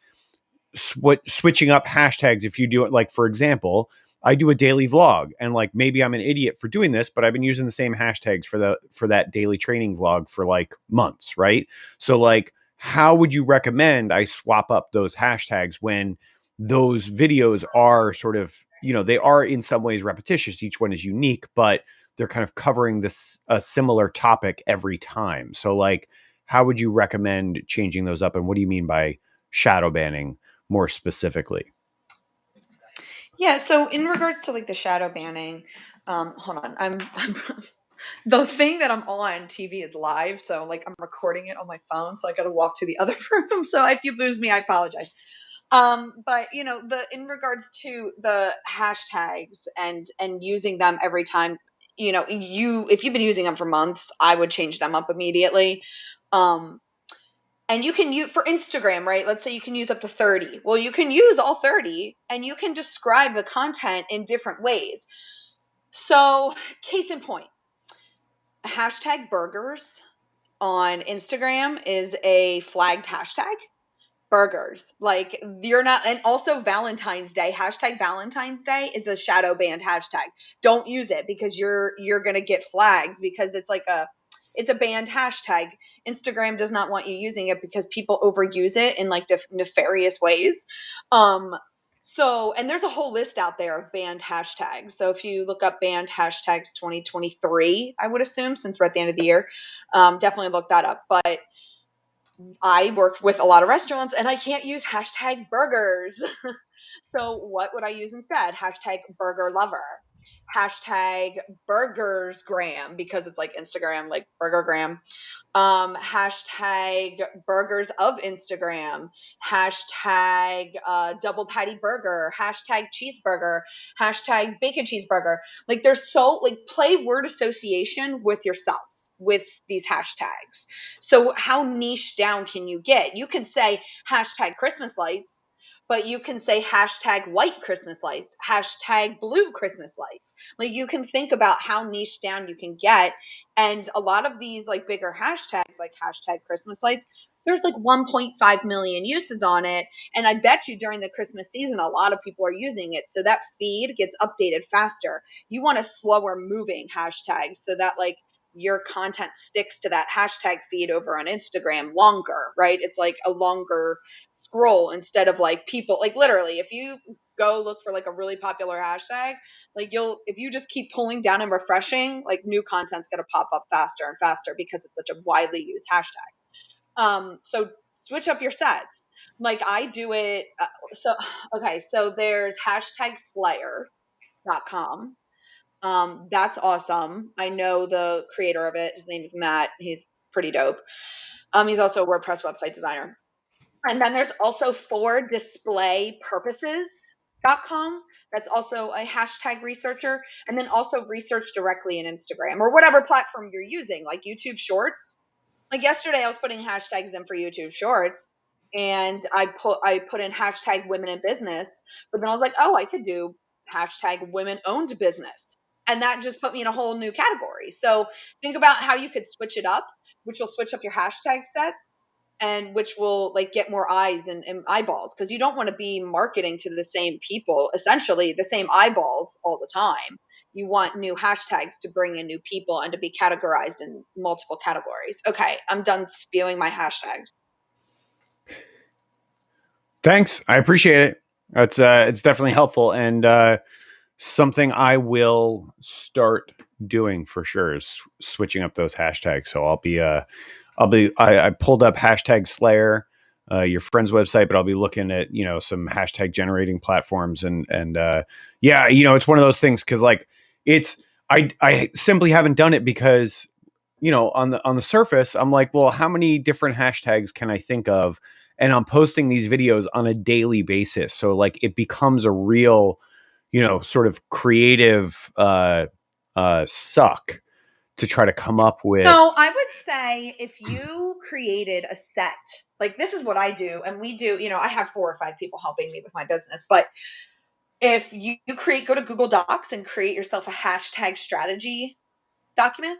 switching up hashtags if you do it? Like, for example, I do a daily vlog, and like maybe I'm an idiot for doing this, but I've been using the same hashtags for that daily training vlog for like months, right? So like, how would you recommend I swap up those hashtags when those videos are sort of, they are in some ways repetitious. Each one is unique, but they're kind of covering a similar topic every time. So like, how would you recommend changing those up? And what do you mean by shadow banning more specifically? Yeah, so in regards to like the shadow banning, hold on, I'm the thing that I'm on TV is live, so like I'm recording it on my phone, so I got to walk to the other room. So if you lose me, I apologize. But in regards to the hashtags and using them every time, if you've been using them for months, I would change them up immediately. And you can use for Instagram, right? Let's say you can use up to 30. Well, you can use all 30 and you can describe the content in different ways. So, case in point, hashtag burgers on Instagram is a flagged hashtag. Burgers, like you're not. And also Valentine's Day, hashtag Valentine's Day is a shadow banned hashtag. Don't use it because you're going to get flagged because it's a banned hashtag. Instagram does not want you using it because people overuse it in like nefarious ways. And there's a whole list out there of banned hashtags. So if you look up banned hashtags 2023, I would assume, since we're at the end of the year, definitely look that up. But I work with a lot of restaurants and I can't use hashtag burgers. So what would I use instead? Hashtag burger lover. Hashtag burgersgram, because it's like Instagram, like burgergram. Hashtag burgers of Instagram. Hashtag double patty burger. Hashtag cheeseburger. Hashtag bacon cheeseburger. Like there's play word association with yourself with these hashtags. So how niche down can you get? You can say hashtag Christmas lights, but you can say hashtag white Christmas lights, hashtag blue Christmas lights. Like you can think about how niche down you can get. And a lot of these like bigger hashtags, like hashtag Christmas lights, there's like 1.5 million uses on it. And I bet you during the Christmas season, a lot of people are using it. So that feed gets updated faster. You want a slower moving hashtag so that like your content sticks to that hashtag feed over on Instagram longer, right? It's like a longer scroll instead of like people, like literally, if you go look for like a really popular hashtag, like if you just keep pulling down and refreshing, like new content's going to pop up faster and faster because it's such a widely used hashtag. So switch up your sets. Like I do it. So there's hashtag slayer.com. That's awesome. I know the creator of it. His name is Matt. He's pretty dope. He's also a WordPress website designer. And then there's also for display purposes.com. That's also a hashtag researcher. And then also research directly in Instagram or whatever platform you're using, like YouTube Shorts. Like yesterday I was putting hashtags in for YouTube Shorts and I put in hashtag women in business, but then I was like, oh, I could do hashtag women owned business. And that just put me in a whole new category. So think about how you could switch it up, which will switch up your hashtag sets and which will like get more eyes and eyeballs, because you don't want to be marketing to the same people, essentially the same eyeballs all the time. You want new hashtags to bring in new people and to be categorized in multiple categories. Okay, I'm done spewing my hashtags. Thanks. I appreciate it. It's definitely helpful, and something I will start doing for sure is switching up those hashtags. So I pulled up hashtag Slayer, your friend's website, but I'll be looking at, some hashtag generating platforms, and yeah, it's one of those things, because like I simply haven't done it because, on the surface, I'm like, well, how many different hashtags can I think of? And I'm posting these videos on a daily basis. So like it becomes a real, sort of creative suck to try to come up with. No, I would say if you created a set, like this is what I do, and we do, I have 4 or 5 people helping me with my business, but if you go to Google Docs and create yourself a hashtag strategy document,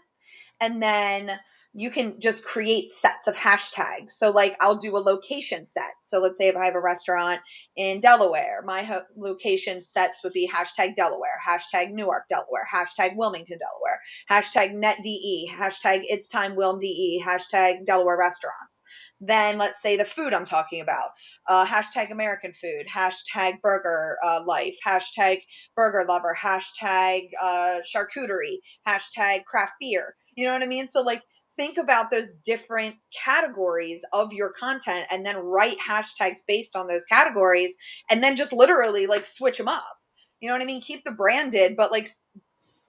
and then you can just create sets of hashtags. So like I'll do a location set. So let's say if I have a restaurant in Delaware, my location sets would be hashtag Delaware, hashtag Newark, Delaware, hashtag Wilmington, Delaware, hashtag NetDE, hashtag It's Time WilmDE, hashtag Delaware Restaurants. Then let's say the food I'm talking about, hashtag American food, hashtag burger life, hashtag burger lover, hashtag charcuterie, hashtag craft beer. You know what I mean? So like think about those different categories of your content and then write hashtags based on those categories, and then just literally like switch them up. You know what I mean? Keep the branded, but like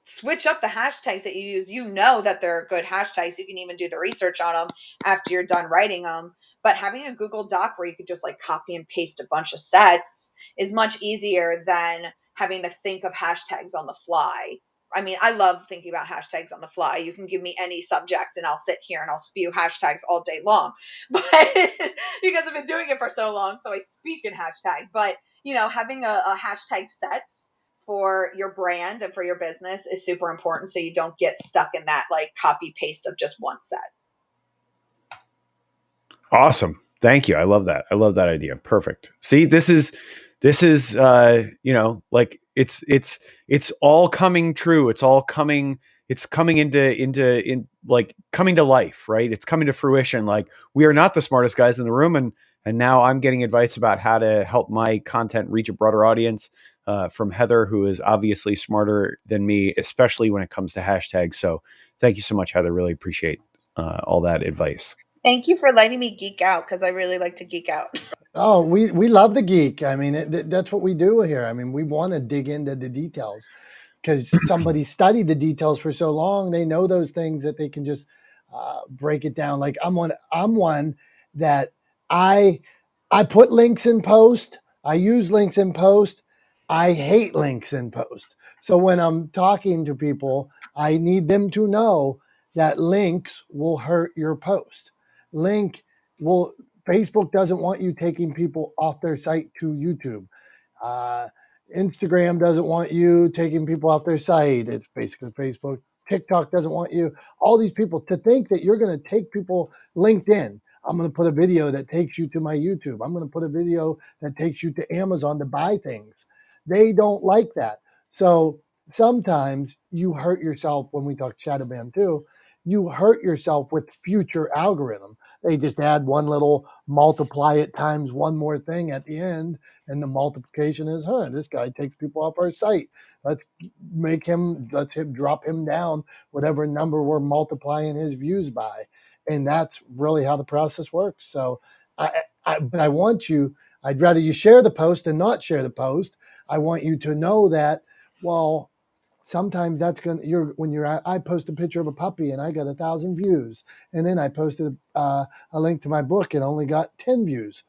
switch up the hashtags that you use. You know that they're good hashtags. You can even do the research on them after you're done writing them. But having a Google Doc where you could just like copy and paste a bunch of sets is much easier than having to think of hashtags on the fly. I mean, I love thinking about hashtags on the fly. You can give me any subject and I'll sit here and I'll spew hashtags all day long. But because I've been doing it for so long, so I speak in hashtag. But, having a hashtag sets for your brand and for your business is super important, so you don't get stuck in that like copy paste of just one set. Awesome. Thank you. I love that. I love that idea. Perfect. See, this is like it's all coming true. It's coming into like coming to life, right? It's coming to fruition. Like we are not the smartest guys in the room, and now I'm getting advice about how to help my content reach a broader audience from Heather, who is obviously smarter than me, especially when it comes to hashtags. So thank you so much, Heather. Really appreciate all that advice. Thank you for letting me geek out, because I really like to geek out. Oh, we love the geek. I mean, that's what we do here. I mean, we want to dig into the details because somebody studied the details for so long. They know those things that they can just break it down. Like I'm one that I put links in post. I use links in post. I hate links in post. So when I'm talking to people, I need them to know that links will hurt your post. Facebook doesn't want you taking people off their site to YouTube. Instagram doesn't want you taking people off their site. It's basically Facebook. TikTok doesn't want you. All these people to think that you're going to take people. LinkedIn. I'm going to put a video that takes you to my YouTube. I'm going to put a video that takes you to Amazon to buy things. They don't like that. So sometimes you hurt yourself when we talk shadow ban too. You hurt yourself with future algorithm. They just add one little multiply it times one more thing at the end. And the multiplication is, this guy takes people off our site. Let's drop him down whatever number we're multiplying his views by. And that's really how the process works. So but I want you, I'd rather you share the post than not share the post. I want you to know that, well, sometimes that's I post a picture of a puppy and I got 1,000 views. And then I posted a link to my book and only got 10 views.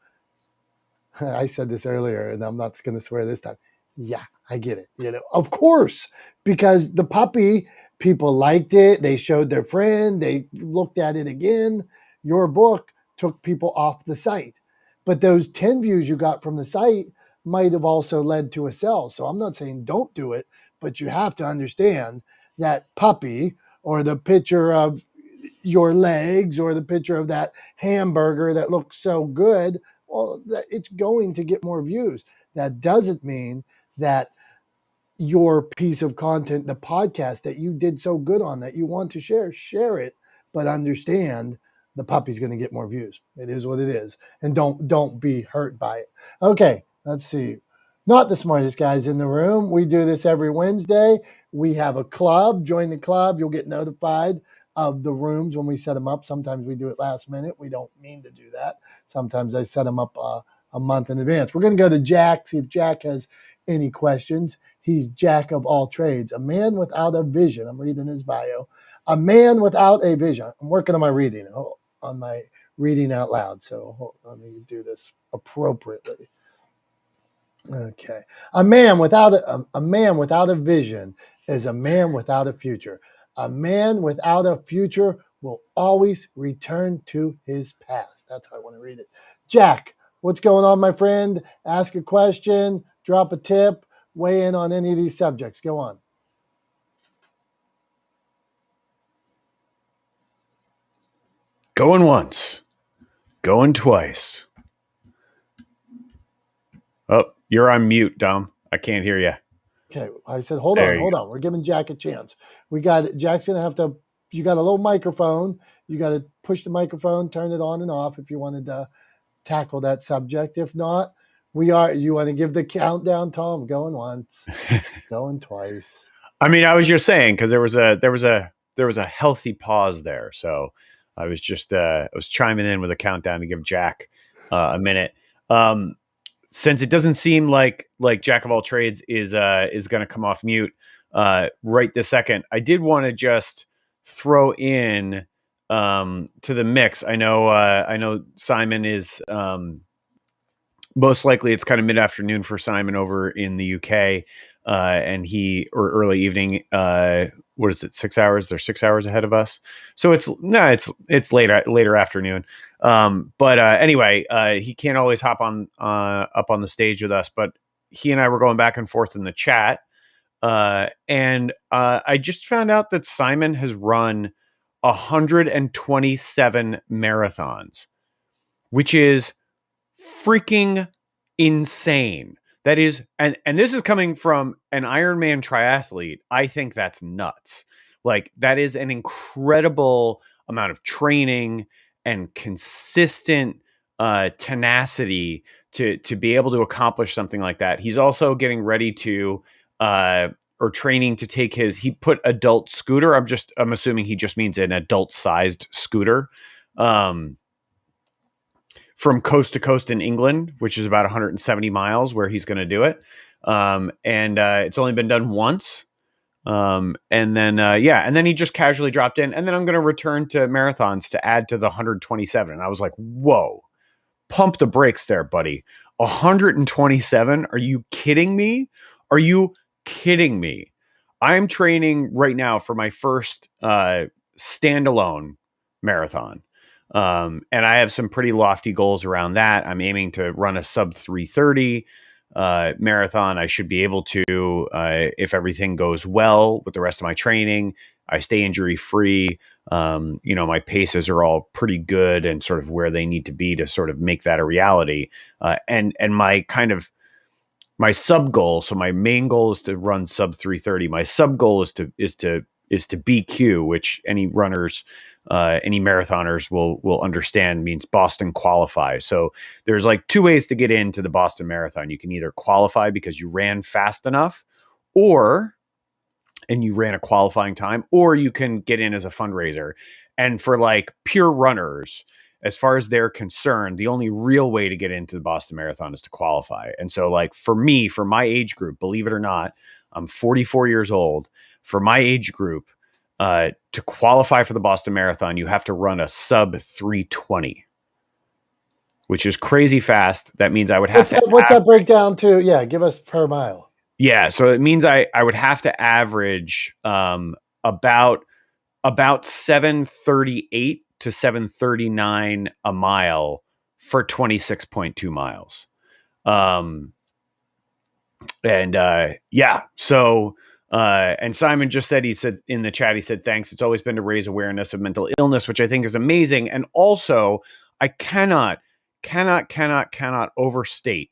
I said this earlier and I'm not going to swear this time. Yeah, I get it. Of course, because the puppy, people liked it. They showed their friend. They looked at it again. Your book took people off the site. But those 10 views you got from the site might have also led to a sell. So I'm not saying don't do it, but you have to understand that puppy or the picture of, your legs or the picture of that hamburger that looks so good, well, it's going to get more views. That doesn't mean that your piece of content, the podcast that you did so good on that you want to share it, but understand the puppy's going to get more views. It is what it is. And don't be hurt by it. Okay, let's see. Not the smartest guys in the room. We do this every Wednesday. We have a club. Join the club. You'll get notified of the rooms when we set them up. Sometimes we do it last minute. We don't mean to do that. Sometimes I set them up a month in advance. We're going to go to Jack, see if Jack has any questions. He's Jack of all trades, a man without a vision. I'm reading his bio. A man without a vision. I'm working on my reading, on my reading out loud. So let me do this appropriately. Okay. A man without a vision is a man without a future. A man without a future will always return to his past. That's how I want to read it. Jack, what's going on, my friend? Ask a question, drop a tip, weigh in on any of these subjects. Go on. Going once, going twice. Oh, you're on mute, Dom. I can't hear you. Okay, I said, hold on. We're giving Jack a chance. Jack's going to have to, you got a little microphone. You got to push the microphone, turn it on and off if you wanted to tackle that subject. If not, you want to give the countdown, Tom? Going once, going twice. I mean, I was just saying, because there was a healthy pause there. So I was just, I was chiming in with a countdown to give Jack a minute. Since it doesn't seem like Jack of all trades is going to come off mute right this second, I did want to just throw in to the mix. I know Simon is most likely it's kind of mid-afternoon for Simon over in the UK, and or early evening. What is it? 6 hours? They're 6 hours ahead of us. So it's later afternoon. But anyway, he can't always hop on up on the stage with us, but he and I were going back and forth in the chat. And I just found out that Simon has run 127 marathons, which is freaking insane. That is, and this is coming from an Ironman triathlete. I think that's nuts. Like, that is an incredible amount of training and consistent tenacity to be able to accomplish something like that. He's also getting ready to or training to take he put adult scooter. I'm assuming he just means an adult sized scooter. From coast to coast in England, which is about 170 miles where he's going to do it. And it's only been done once. And then he just casually dropped in, and then I'm going to return to marathons to add to the 127. And I was like, whoa, pump the brakes there, buddy. 127? Are you kidding me? Are you kidding me? I'm training right now for my first standalone marathon. And I have some pretty lofty goals around that. I'm aiming to run a sub 3:30 marathon. I should be able to, if everything goes well with the rest of my training, I stay injury free. My paces are all pretty good and sort of where they need to be to sort of make that a reality. And my sub goal. So my main goal is to run sub 3:30. My sub goal is to BQ, which any runners, any marathoners will understand means Boston qualify. So there's like two ways to get into the Boston Marathon. You can either qualify because you ran fast enough, and you ran a qualifying time, or you can get in as a fundraiser. And for like pure runners, as far as they're concerned, the only real way to get into the Boston Marathon is to qualify. And so like for me, for my age group, believe it or not, I'm 44 years old. For my age group, to qualify for the Boston Marathon, you have to run a sub 3:20, which is crazy fast. That means I would have What's that breakdown to? Yeah, give us per mile. Yeah, so it means I would have to average about 738 to 739 a mile for 26.2 miles. So And Simon just said, he said in the chat, he said, thanks. It's always been to raise awareness of mental illness, which I think is amazing. And also, I cannot overstate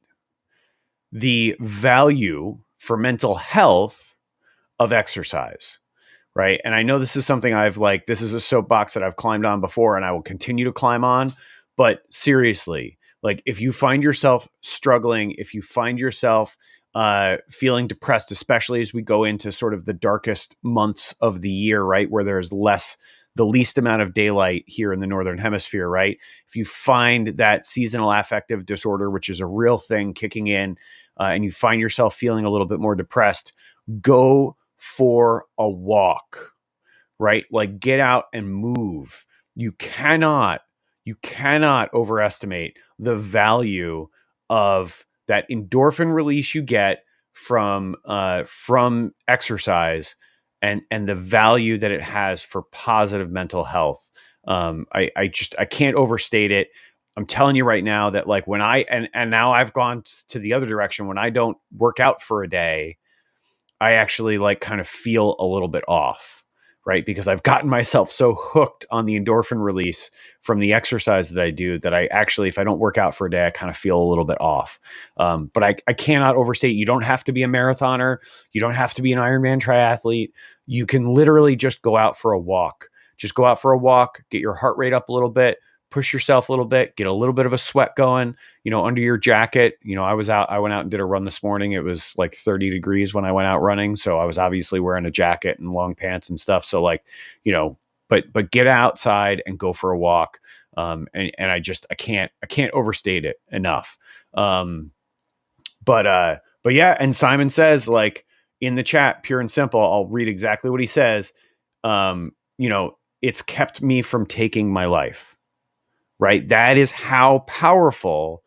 the value for mental health of exercise. Right. And I know this is something this is a soapbox that I've climbed on before and I will continue to climb on. But seriously, like if you find yourself struggling, if you find yourself feeling depressed, especially as we go into sort of the darkest months of the year, right, where there's the least amount of daylight here in the Northern Hemisphere, right? If you find that seasonal affective disorder, which is a real thing kicking in, and you find yourself feeling a little bit more depressed, go for a walk, right? Like get out and move. You cannot overestimate the value of that endorphin release you get from exercise and the value that it has for positive mental health. I can't overstate it. I'm telling you right now that like when and now I've gone to the other direction. When I don't work out for a day, I actually like kind of feel a little bit off, right? Because I've gotten myself so hooked on the endorphin release from the exercise that I do that I actually, if I don't work out for a day, I kind of feel a little bit off. But I cannot overstate, you don't have to be a marathoner. You don't have to be an Ironman triathlete. You can literally just go out for a walk. Just go out for a walk, get your heart rate up a little bit, push yourself a little bit, get a little bit of a sweat going, under your jacket. I went out and did a run this morning. It was like 30 degrees when I went out running. So I was obviously wearing a jacket and long pants and stuff. So like, but get outside and go for a walk. And I can't overstate it enough. But yeah. And Simon says like in the chat, pure and simple, I'll read exactly what he says. It's kept me from taking my life. Right? That is how powerful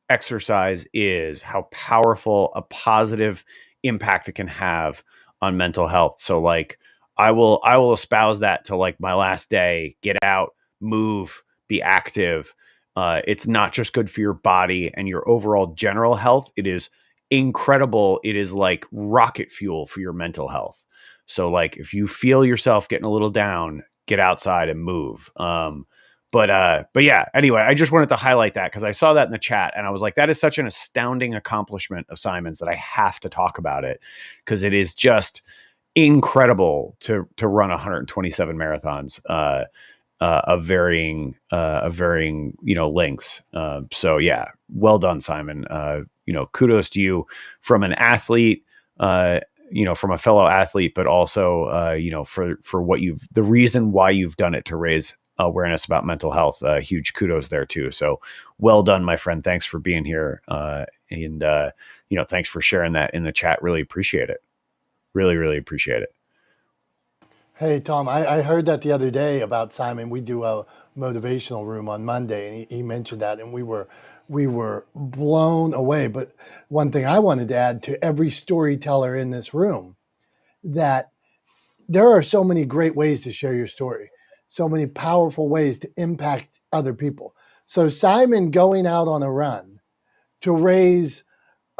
exercise is, how powerful a positive impact it can have on mental health. So like I will espouse that to like my last day, get out, move, be active. It's not just good for your body and your overall general health. It is incredible. It is like rocket fuel for your mental health. So like if you feel yourself getting a little down, get outside and move. But yeah, anyway, I just wanted to highlight that because I saw that in the chat and I was like, that is such an astounding accomplishment of Simon's that I have to talk about it because it is just incredible to run 127 marathons of varying lengths. So yeah, well done, Simon. Kudos to you from an athlete, from a fellow athlete, but also for what the reason why you've done it to raise awareness about mental health. Huge kudos there too. So well done, my friend. Thanks for being here. And thanks for sharing that in the chat. Really appreciate it. Really, really appreciate it. Hey, Tom, I heard that the other day about Simon. We do a motivational room on Monday, and he mentioned that, and we were blown away. But one thing I wanted to add to every storyteller in this room, that there are so many great ways to share your story, so many powerful ways to impact other people. So Simon going out on a run to raise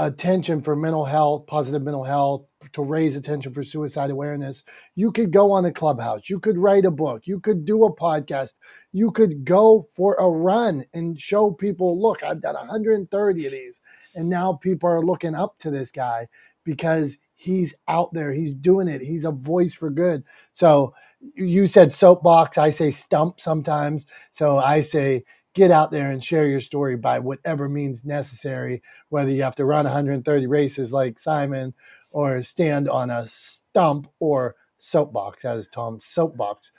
attention for mental health, positive mental health, to raise attention for suicide awareness. You could go on a clubhouse. You could write a book. You could do a podcast. You could go for a run and show people, look, I've done 130 of these. And now people are looking up to this guy because he's out there. He's doing it. He's a voice for good. So you said soapbox. I say stump sometimes. So I say, get out there and share your story by whatever means necessary, whether you have to run 130 races like Simon or stand on a stump or soapbox, as Tom, soapbox.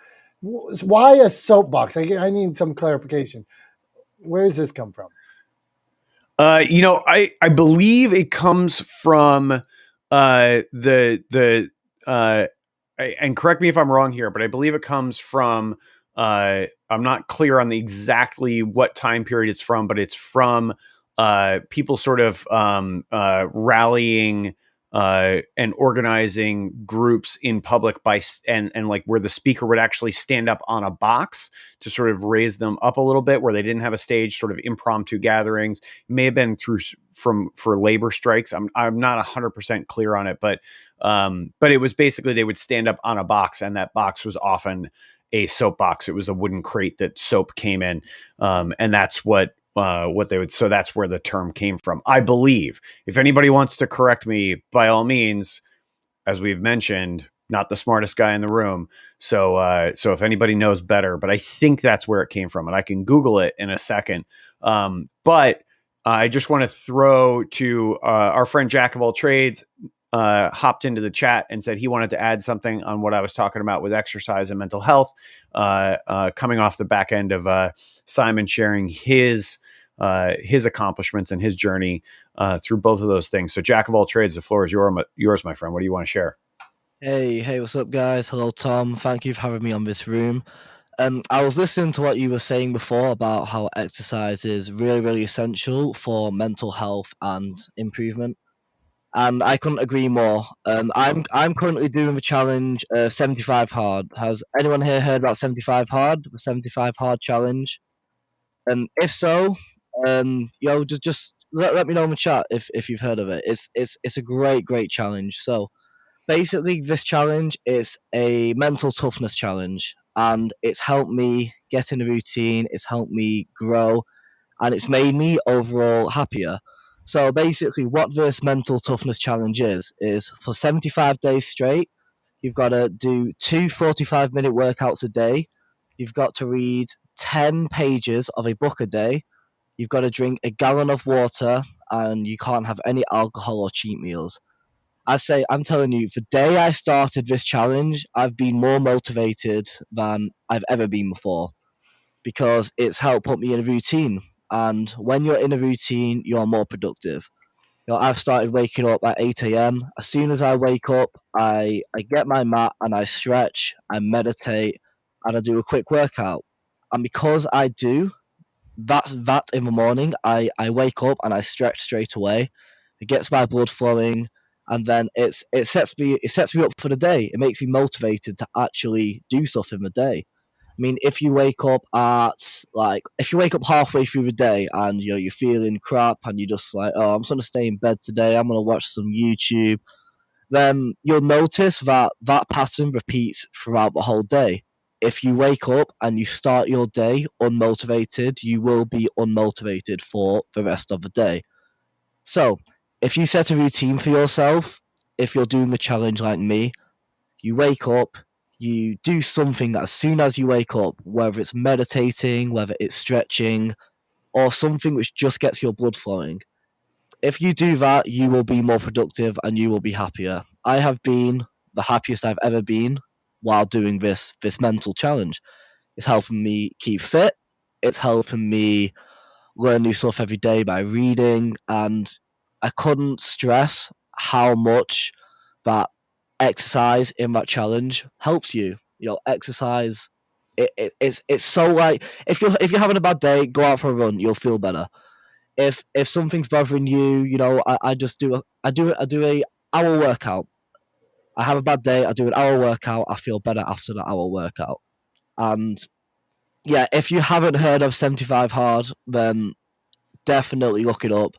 Why a soapbox? I need some clarification. Where does this come from? I believe it comes from and correct me if I'm wrong here, but I believe it comes from I'm not clear on exactly what time period it's from, but it's from people sort of rallying and organizing groups in public and like where the speaker would actually stand up on a box to sort of raise them up a little bit, where they didn't have a stage, sort of impromptu gatherings. It may have been for labor strikes. I'm not 100% clear on it, but it was basically they would stand up on a box, and that box was often a soap box. It was a wooden crate that soap came in, and that's what they would. So that's where the term came from, I believe. If anybody wants to correct me, by all means, as we've mentioned, not the smartest guy in the room. So if anybody knows better, but I think that's where it came from, and I can Google it in a second. But I just want to throw to our friend Jack of all trades. Hopped into the chat and said he wanted to add something on what I was talking about with exercise and mental health, coming off the back end of Simon sharing his accomplishments and his journey through both of those things. So Jack of all trades, the floor is yours, my friend. What do you want to share? Hey, what's up, guys? Hello, Tom. Thank you for having me on this room. I was listening to what you were saying before about how exercise is really, really essential for mental health and improvement, and I couldn't agree more. I'm currently doing the challenge 75 hard. Has anyone here heard about 75 hard? The 75 hard challenge? And if so, just let me know in the chat if you've heard of it. It's a great challenge. So basically, this challenge is a mental toughness challenge, and it's helped me get in a routine. It's helped me grow, and it's made me overall happier. So basically, what this mental toughness challenge is for 75 days straight, you've got to do two 45-minute workouts a day. You've got to read 10 pages of a book a day. You've got to drink a gallon of water, and you can't have any alcohol or cheat meals. I'm telling you, the day I started this challenge, I've been more motivated than I've ever been before, because it's helped put me in a routine. And when you're in a routine, you're more productive. I've started waking up at 8 a.m. As soon as I wake up, I get my mat and I stretch, I meditate, and I do a quick workout. And because I do that in the morning, I wake up and I stretch straight away. It gets my blood flowing, and then it sets me up for the day. It makes me motivated to actually do stuff in the day. I mean, if you wake up halfway through the day and you're feeling crap and you're just like, oh, I'm just gonna stay in bed today, I'm gonna watch some YouTube, then you'll notice that pattern repeats throughout the whole day. If you wake up and you start your day unmotivated, you will be unmotivated for the rest of the day. So, if you set a routine for yourself, if you're doing the challenge like me, you wake up, you do something as soon as you wake up, whether it's meditating, whether it's stretching, or something which just gets your blood flowing. If you do that, you will be more productive and you will be happier. I have been the happiest I've ever been while doing this mental challenge. It's helping me keep fit. It's helping me learn new stuff every day by reading, and I couldn't stress how much that exercise in that challenge helps you. Exercise. It's so like if you're having a bad day, go out for a run. You'll feel better. If something's bothering you, I do a hour workout. I have a bad day, I do an hour workout. I feel better after the hour workout. And yeah, if you haven't heard of 75 Hard, then definitely look it up.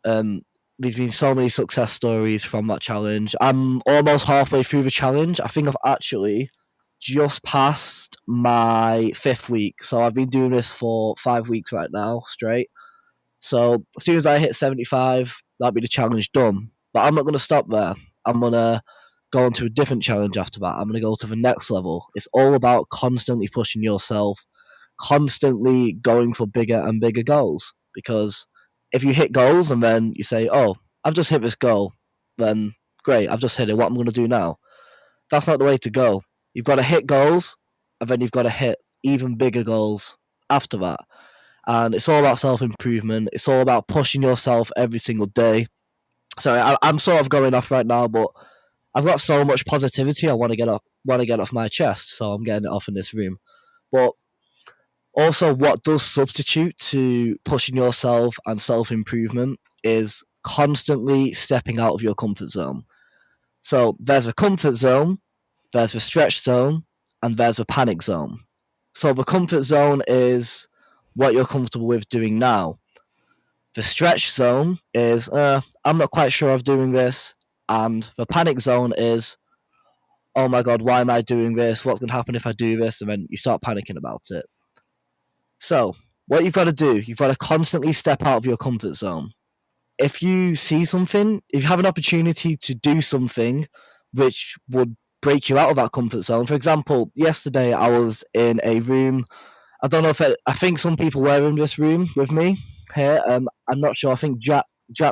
There's been so many success stories from that challenge. I'm almost halfway through the challenge. I think I've actually just passed my 5th week. So I've been doing this for 5 weeks right now, straight. So as soon as I hit 75, that'll be the challenge done. But I'm not going to stop there. I'm going to go on to a different challenge after that. I'm going to go to the next level. It's all about constantly pushing yourself, constantly going for bigger and bigger goals. Because if you hit goals and then you say, oh, I've just hit this goal, then great, I've just hit it. What am I going to do now? That's not the way to go. You've got to hit goals, and then you've got to hit even bigger goals after that. And it's all about self-improvement. It's all about pushing yourself every single day. Sorry, I'm sort of going off right now, but I've got so much positivity I want to get off my chest, so I'm getting it off in this room. But also, what does substitute to pushing yourself and self-improvement is constantly stepping out of your comfort zone. So there's a comfort zone, there's a stretch zone, and there's a panic zone. So the comfort zone is what you're comfortable with doing now. The stretch zone is, I'm not quite sure of doing this. And the panic zone is, oh my God, why am I doing this? What's going to happen if I do this? And then you start panicking about it. So, what you've got to do, you've got to constantly step out of your comfort zone. If you see something, if you have an opportunity to do something which would break you out of that comfort zone, for example, yesterday I was in a room. I don't know if I think some people were in this room with me here. I'm not sure. I think Jack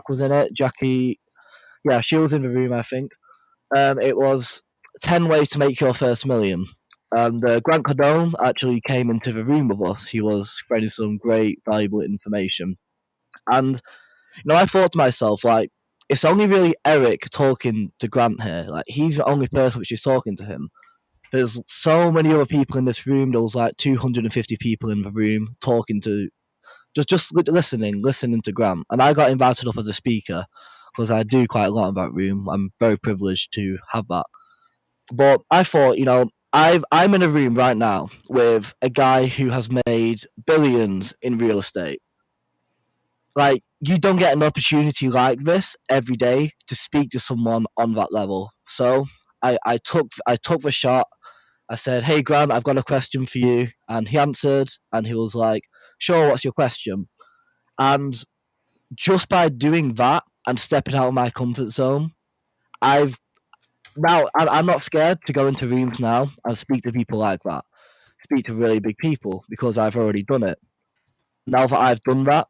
was in it. Jackie, yeah, she was in the room. I think. It was 10 ways to make your first million. And Grant Cardone actually came into the room with us. He was spreading some great, valuable information. And, I thought to myself, like, it's only really Eric talking to Grant here. Like, he's the only person which is talking to him. There's so many other people in this room. There was like 250 people in the room talking to, just listening to Grant. And I got invited up as a speaker because I do quite a lot in that room. I'm very privileged to have that. But I thought, I'm in a room right now with a guy who has made billions in real estate. Like, you don't get an opportunity like this every day to speak to someone on that level. So I took the shot. I said, "Hey Grant, I've got a question for you," and he answered, and he was like, "Sure, what's your question?" And just by doing that and stepping out of my comfort zone, I'm not scared to go into rooms now and speak to people like that, speak to really big people, because I've already done it. Now that I've done that,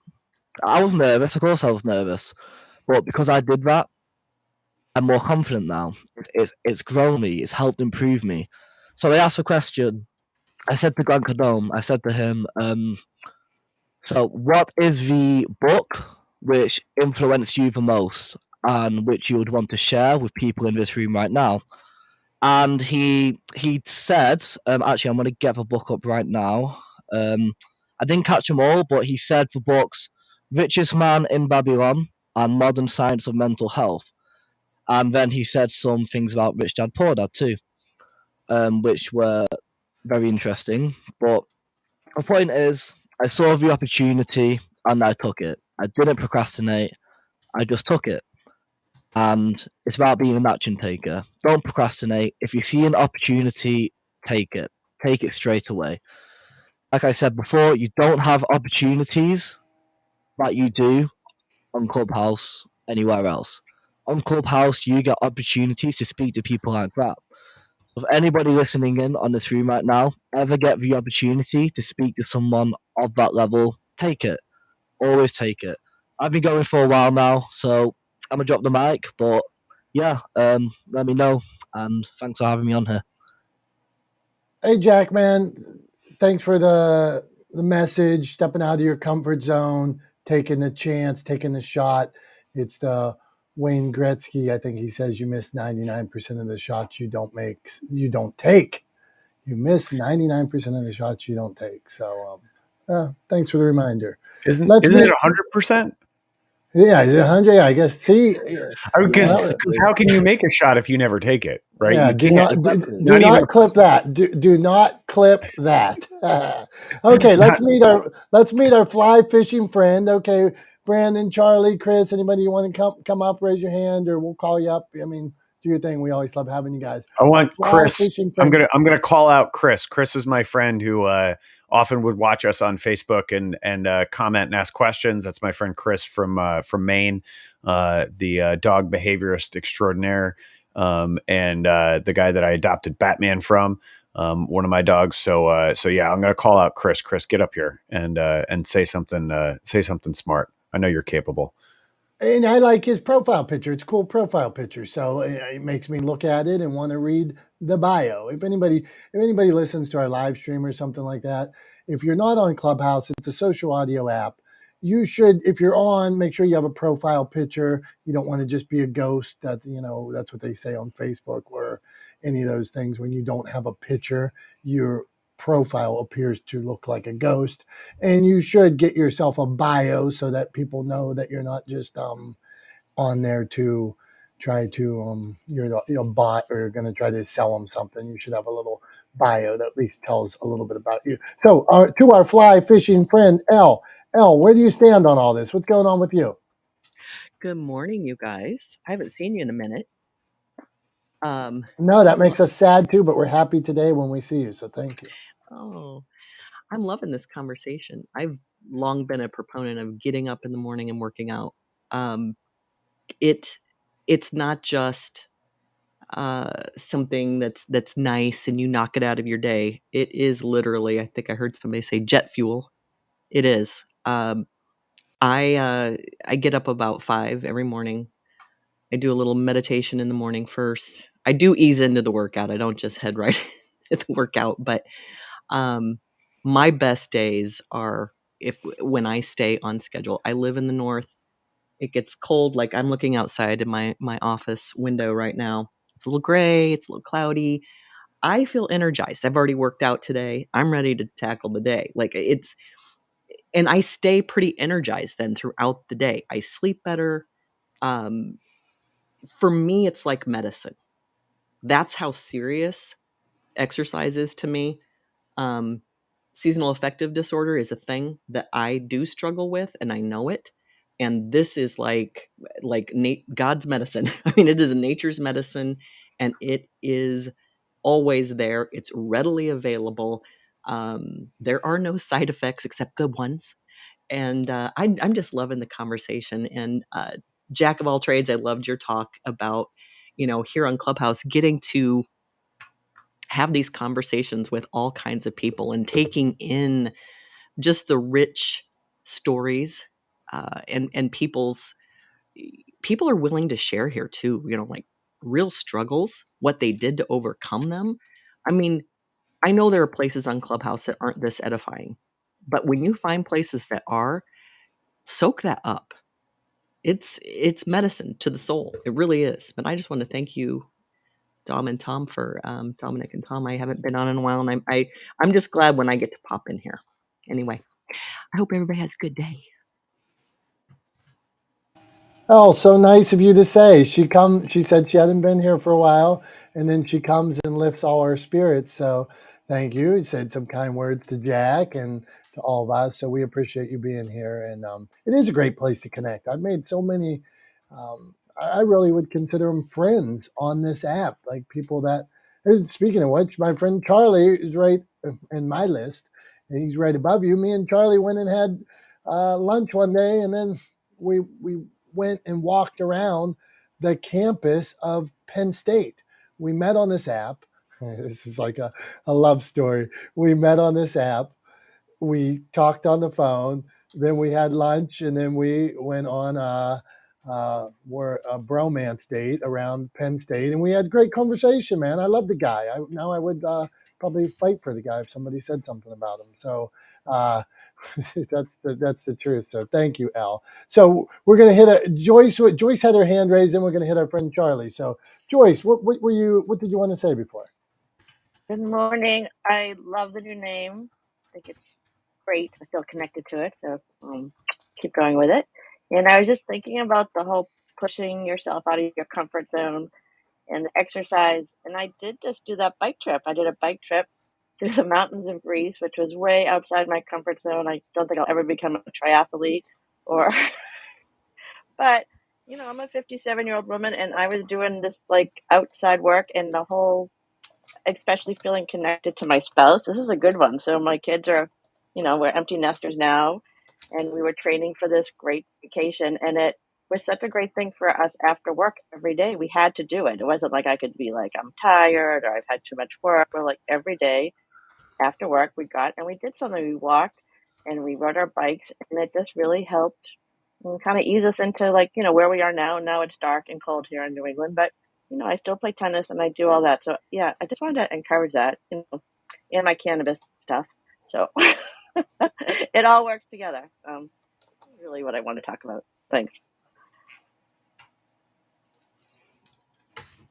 I was nervous. Of course, I was nervous, but because I did that, I'm more confident now. It's grown me. It's helped improve me. So I asked a question. I said to Grant Cardone, I said to him, so what is the book which influenced you the most and which you would want to share with people in this room right now? And he said, actually, I'm going to get the book up right now. I didn't catch them all, but he said the books Richest Man in Babylon and Modern Science of Mental Health. And then he said some things about Rich Dad Poor Dad too, which were very interesting. But the point is, I saw the opportunity and I took it. I didn't procrastinate. I just took it. And it's about being an action taker. Don't procrastinate. If you see an opportunity, take it. Take it straight away. Like I said before, you don't have opportunities like you do on Clubhouse anywhere else. On Clubhouse, you get opportunities to speak to people like that. So if anybody listening in on this room right now ever get the opportunity to speak to someone of that level, take it. Always take it. I've been going for a while now, so I'm gonna drop the mic. But yeah, let me know, and thanks for having me on here. Hey, Jack, man, thanks for the message, stepping out of your comfort zone, taking the chance, taking the shot. It's the Wayne Gretzky. I think he says you miss 99% of the shots you don't take. You miss 99% of the shots you don't take. So, thanks for the reminder. Isn't it 100%? Yeah, is it 100? Yeah, I guess. See, because how can you make a shot if you never take it, right? Yeah, You do can't. not even clip that. Do not clip that. Okay, let's meet our fly fishing friend. Okay, Brandon, Charlie, Chris, anybody you want to come up, raise your hand, or we'll call you up. I mean, do your thing. We always love having you guys. I want Chris. Fishing I'm friend. gonna call out Chris. Chris is my friend who often would watch us on Facebook and comment and ask questions. That's my friend Chris from Maine, the dog behaviorist extraordinaire, and the guy that I adopted Batman from, one of my dogs. So yeah, I'm gonna call out Chris. Chris, get up here and say something smart. I know you're capable. And I like his profile picture. It's a cool profile picture. So it makes me look at it and want to read the bio. If anybody listens to our live stream or something like that, if you're not on Clubhouse, it's a social audio app. You should, if you're on, make sure you have a profile picture. You don't want to just be a ghost. That's what they say on Facebook or any of those things. When you don't have a picture, your profile appears to look like a ghost. And you should get yourself a bio so that people know that you're not just on there to try to you're a bot or you're going to try to sell them something. You should have a little bio that at least tells a little bit about you. So to our fly fishing friend Elle, where do you stand on all this? What's going on with you? Good morning, you guys. I haven't seen you in a minute. No, that makes us sad too, but we're happy today when we see you. So thank you. Oh, I'm loving this conversation. I've long been a proponent of getting up in the morning and working out. It's not just something that's nice and you knock it out of your day. It is literally, I think I heard somebody say jet fuel. It is. I get up about 5 every morning. I do a little meditation in the morning first. I do ease into the workout. I don't just head right into the workout, but my best days are when I stay on schedule. I live in the north. It gets cold. Like I'm looking outside in my office window right now. It's a little gray. It's a little cloudy. I feel energized. I've already worked out today. I'm ready to tackle the day. And I stay pretty energized then throughout the day. I sleep better. For me, it's like medicine. That's how serious exercise is to me. Seasonal affective disorder is a thing that I do struggle with, and I know it. And this is like God's medicine. I mean, it is nature's medicine, and it is always there. It's readily available. There are no side effects except good ones. And I'm just loving the conversation. And Jack of all trades, I loved your talk about, here on Clubhouse, getting to have these conversations with all kinds of people and taking in just the rich stories and people are willing to share here too, like real struggles, what they did to overcome them. I mean, I know there are places on Clubhouse that aren't this edifying, but when you find places that are, soak that up. It's medicine to the soul. It really is. But I just want to thank you, Dom and Tom, for Dominick and Tom. I haven't been on in a while, and I'm just glad when I get to pop in here. Anyway, I hope everybody has a good day. Oh, so nice of you to say. She said she hadn't been here for a while, and then she comes and lifts all our spirits. So thank you. You said some kind words to Jack and to all of us. So we appreciate you being here. And it is a great place to connect. I've made so many, I really would consider them friends on this app, like people that, speaking of which, my friend Charlie is right in my list. And he's right above you. Me and Charlie went and had lunch one day, and then we went and walked around the campus of Penn State. We met on this app. This is like a love story. We met on this app. We talked on the phone. Then we had lunch, and then we went on a bromance date around Penn State, and we had great conversation, man. I love the guy. Now I would probably fight for the guy if somebody said something about him. So that's the truth. So thank you, Al. So we're gonna hit Joyce. Joyce had her hand raised, and we're gonna hit our friend Charlie. So Joyce, what did you want to say before? Good morning. I love the new name. I think it's great. I feel connected to it, so keep going with it. And I was just thinking about the whole pushing yourself out of your comfort zone and the exercise. And I did just do that bike trip. I did a bike trip through the mountains of Greece, which was way outside my comfort zone. I don't think I'll ever become a triathlete or, but I'm a 57-year-old woman, and I was doing this like outside work, and the whole, especially feeling connected to my spouse. This was a good one. So my kids are, we're empty nesters now, and we were training for this great vacation, and it was such a great thing for us after work every day. We had to do it. It wasn't like I could be like, I'm tired or I've had too much work. We're like every day after work we got and we did something. We walked and we rode our bikes, and it just really helped kind of ease us into like, where we are now. Now it's dark and cold here in New England, but I still play tennis and I do all that. So yeah, I just wanted to encourage that, in my cannabis stuff. So it all works together. Really what I want to talk about. Thanks.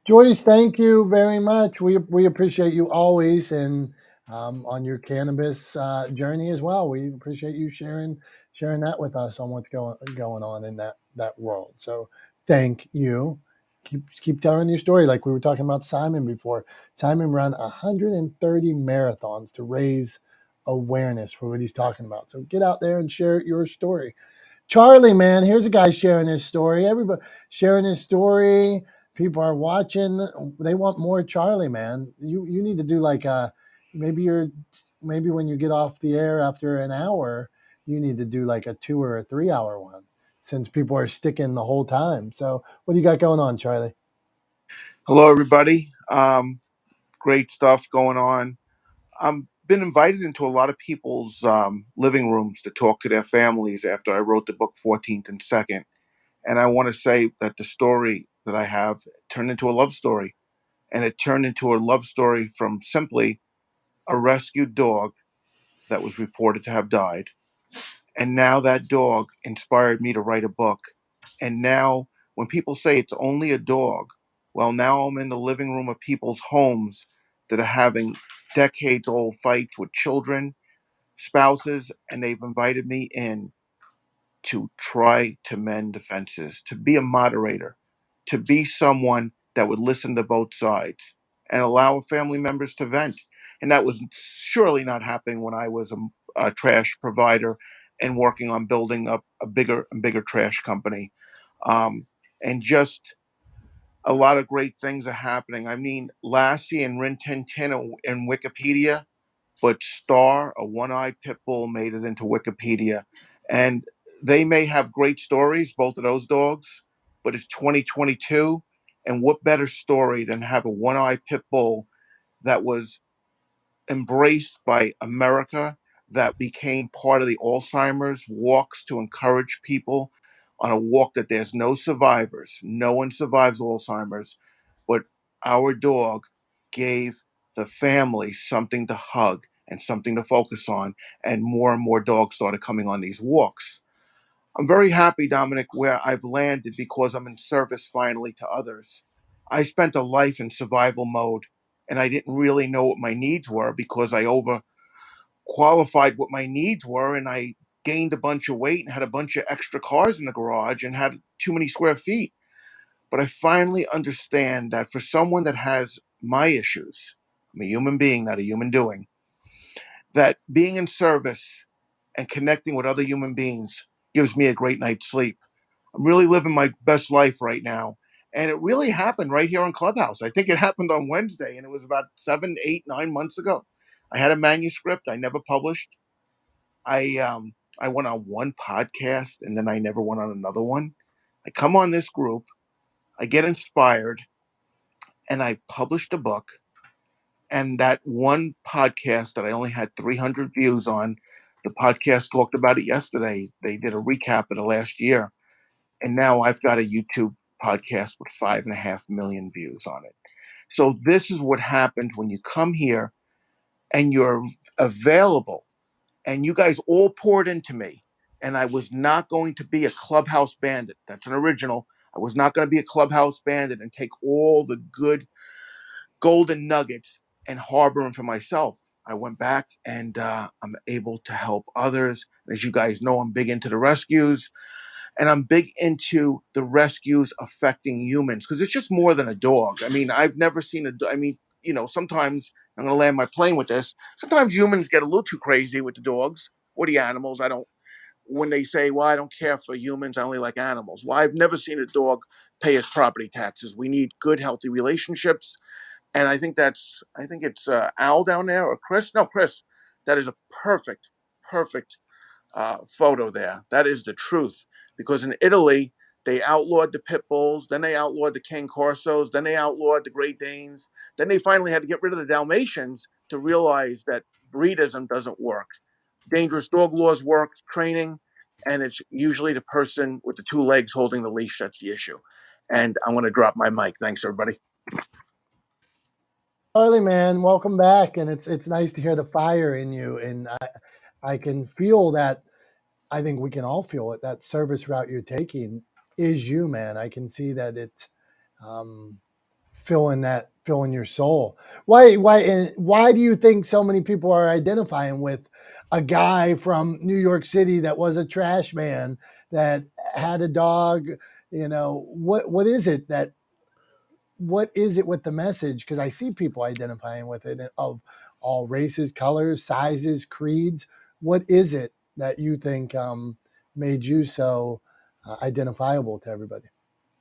Joyce, thank you very much. We appreciate you always, and on your cannabis journey as well. We appreciate you sharing that with us on what's going on in that world. So Thank you. Keep telling your story, like we were talking about Simon before. Simon ran 130 marathons to raise awareness for what he's talking about. So get out there and share your story. Charlie, man, here's a guy sharing his story. Everybody sharing his story. People are watching. They want more Charlie, man. You need to do like maybe when you get off the air after an hour, you need to do like a 2 or a 3 hour one, since people are sticking the whole time. So what do you got going on, Charlie? Hello, everybody. Great stuff going on. I've been invited into a lot of people's living rooms to talk to their families after I wrote the book 14th and 2nd. And I want to say that the story that I have turned into a love story. And it turned into a love story from simply a rescued dog that was reported to have died. And now that dog inspired me to write a book. And now, when people say it's only a dog, well, now I'm in the living room of people's homes that are having decades old fights with children, spouses, and they've invited me in to try to mend the fences, to be a moderator, to be someone that would listen to both sides and allow family members to vent. And that was surely not happening when I was a trash provider and working on building up a bigger and bigger trash company. And just a lot of great things are happening. I mean, Lassie and Rin Tin Tin in Wikipedia, but Star, a one-eyed pit bull, made it into Wikipedia. And they may have great stories, both of those dogs, but it's 2022. And what better story than have a one-eyed pit bull that was embraced by America, that became part of the Alzheimer's walks to encourage people on a walk that there's no survivors. No one survives Alzheimer's, but our dog gave the family something to hug and something to focus on, and more dogs started coming on these walks. I'm very happy, Dominic, where I've landed because I'm in service finally to others. I spent a life in survival mode and I didn't really know what my needs were because I over qualified what my needs were, and I gained a bunch of weight and had a bunch of extra cars in the garage and had too many square feet. But I finally understand that for someone that has my issues, I'm a human being, not a human doing, that being in service and connecting with other human beings gives me a great night's sleep. I'm really living my best life right now. And it really happened right here on Clubhouse. I think it happened on Wednesday, and it was about 7, 8, 9 months ago. I had a manuscript I never published. I went on one podcast and then I never went on another one. I come on this group, I get inspired, and I published a book. And that one podcast that I only had 300 views on, the podcast talked about it yesterday. They did a recap of the last year. And now I've got a YouTube podcast with 5.5 million views on it. So this is what happens when you come here and you're available, and you guys all poured into me. And I was not going to be a clubhouse bandit. That's an original. I was not going to be a clubhouse bandit and take all the good golden nuggets and harbor them for myself. I went back and I'm able to help others. As you guys know, I'm big into the rescues, and I'm big into the rescues affecting humans because it's just more than a dog. I mean, I've never seen I mean, sometimes I'm going to land my plane with this. Sometimes humans get a little too crazy with the dogs or the animals. I don't, when they say, well, I don't care for humans, I only like animals. Well, I've never seen a dog pay his property taxes. We need good, healthy relationships. And I think it's Al down there or Chris. No, Chris. That is a perfect photo there. That is the truth. Because in Italy, they outlawed the pit bulls, then they outlawed the Cane Corsos, then they outlawed the Great Danes, then they finally had to get rid of the Dalmatians to realize that breedism doesn't work. Dangerous dog laws work, training, and it's usually the person with the two legs holding the leash that's the issue. And I'm going to drop my mic. Thanks, everybody. Charlie, man, welcome back, and it's nice to hear the fire in you, and I can feel that. I think we can all feel it. That service route you're taking is you, man. I can see that it's um, filling your soul. Why do you think so many people are identifying with a guy from New York City that was a trash man, that had a dog, what is it that what is it with the message? Because I see people identifying with it of all races, colors, sizes, creeds. What is it that you think made you so identifiable to everybody?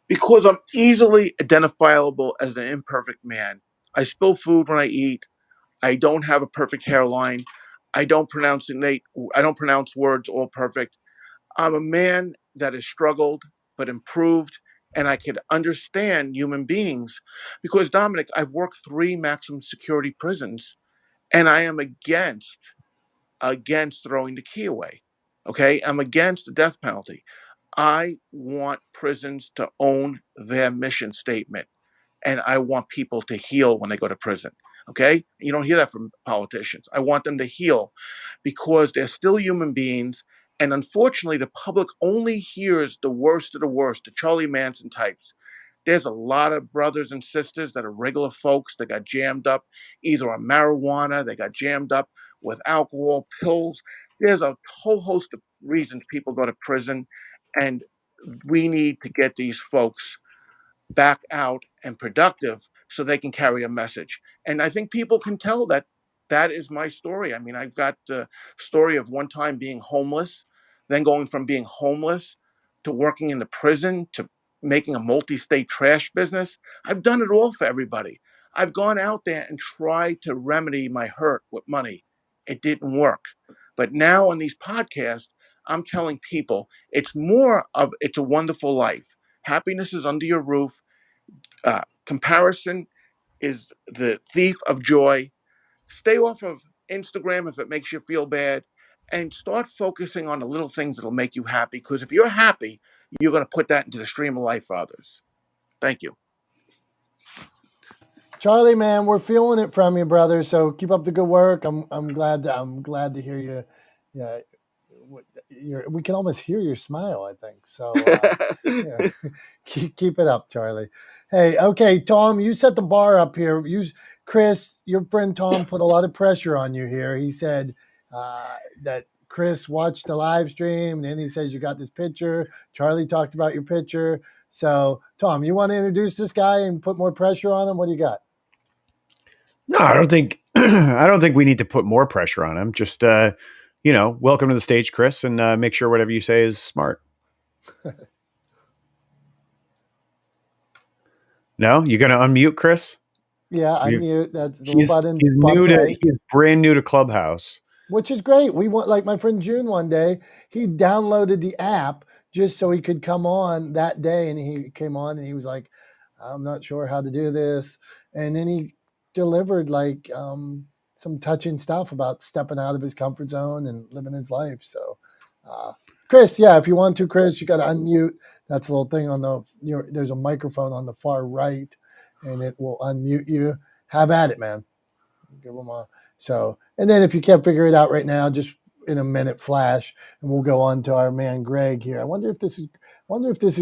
Because I'm easily identifiable as an imperfect man. I spill food when I eat. I don't have a perfect hairline. I don't pronounce words all perfect. I'm a man that has struggled but improved, and I can understand human beings because, Dominic, I've worked 3 maximum security prisons, and I am against throwing the key away. Okay, I'm against the death penalty. I want prisons to own their mission statement, and I want people to heal when they go to prison. Okay, you don't hear that from politicians. I want them to heal because they're still human beings. And unfortunately, the public only hears the worst of the worst, the Charlie Manson types. There's a lot of brothers and sisters that are regular folks that got jammed up either on marijuana, they got jammed up with alcohol, pills. There's a whole host of reasons people go to prison. And we need to get these folks back out and productive so they can carry a message. And I think people can tell that that is my story. I mean, I've got the story of one time being homeless, then going from being homeless to working in the prison to making a multi-state trash business. I've done it all for everybody. I've gone out there and tried to remedy my hurt with money. It didn't work. But now on these podcasts, I'm telling people it's a wonderful life. Happiness is under your roof. Comparison is the thief of joy. Stay off of Instagram if it makes you feel bad and start focusing on the little things that'll make you happy. Because if you're happy, you're going to put that into the stream of life for others. Thank you. Charlie, man, we're feeling it from you, brother. So keep up the good work. I'm glad to hear you. Yeah, we can almost hear your smile, I think. So yeah, keep it up, Charlie. Hey, okay, Tom, you set the bar up here. Chris, your friend Tom put a lot of pressure on you here. He said that Chris watched the live stream, and then he says you got this picture. Charlie talked about your picture. So, Tom, you want to introduce this guy and put more pressure on him? What do you got? No, I don't think we need to put more pressure on him. Just welcome to the stage, Chris, and make sure whatever you say is smart. No, you gonna unmute Chris? Yeah, unmute. That's the He's button. he's brand new to Clubhouse. Which is great. We want, like my friend June one day, he downloaded the app just so he could come on that day. And he came on and he was like, I'm not sure how to do this. And then he delivered some touching stuff about stepping out of his comfort zone and living his life. So, Chris, yeah, if you want to, Chris, you got to unmute. That's a little thing on there's a microphone on the far right and it will unmute you. Have at it, man. Give them a. So, and then if you can't figure it out right now, just in a minute flash, and we'll go on to our man Greg here. I wonder if this is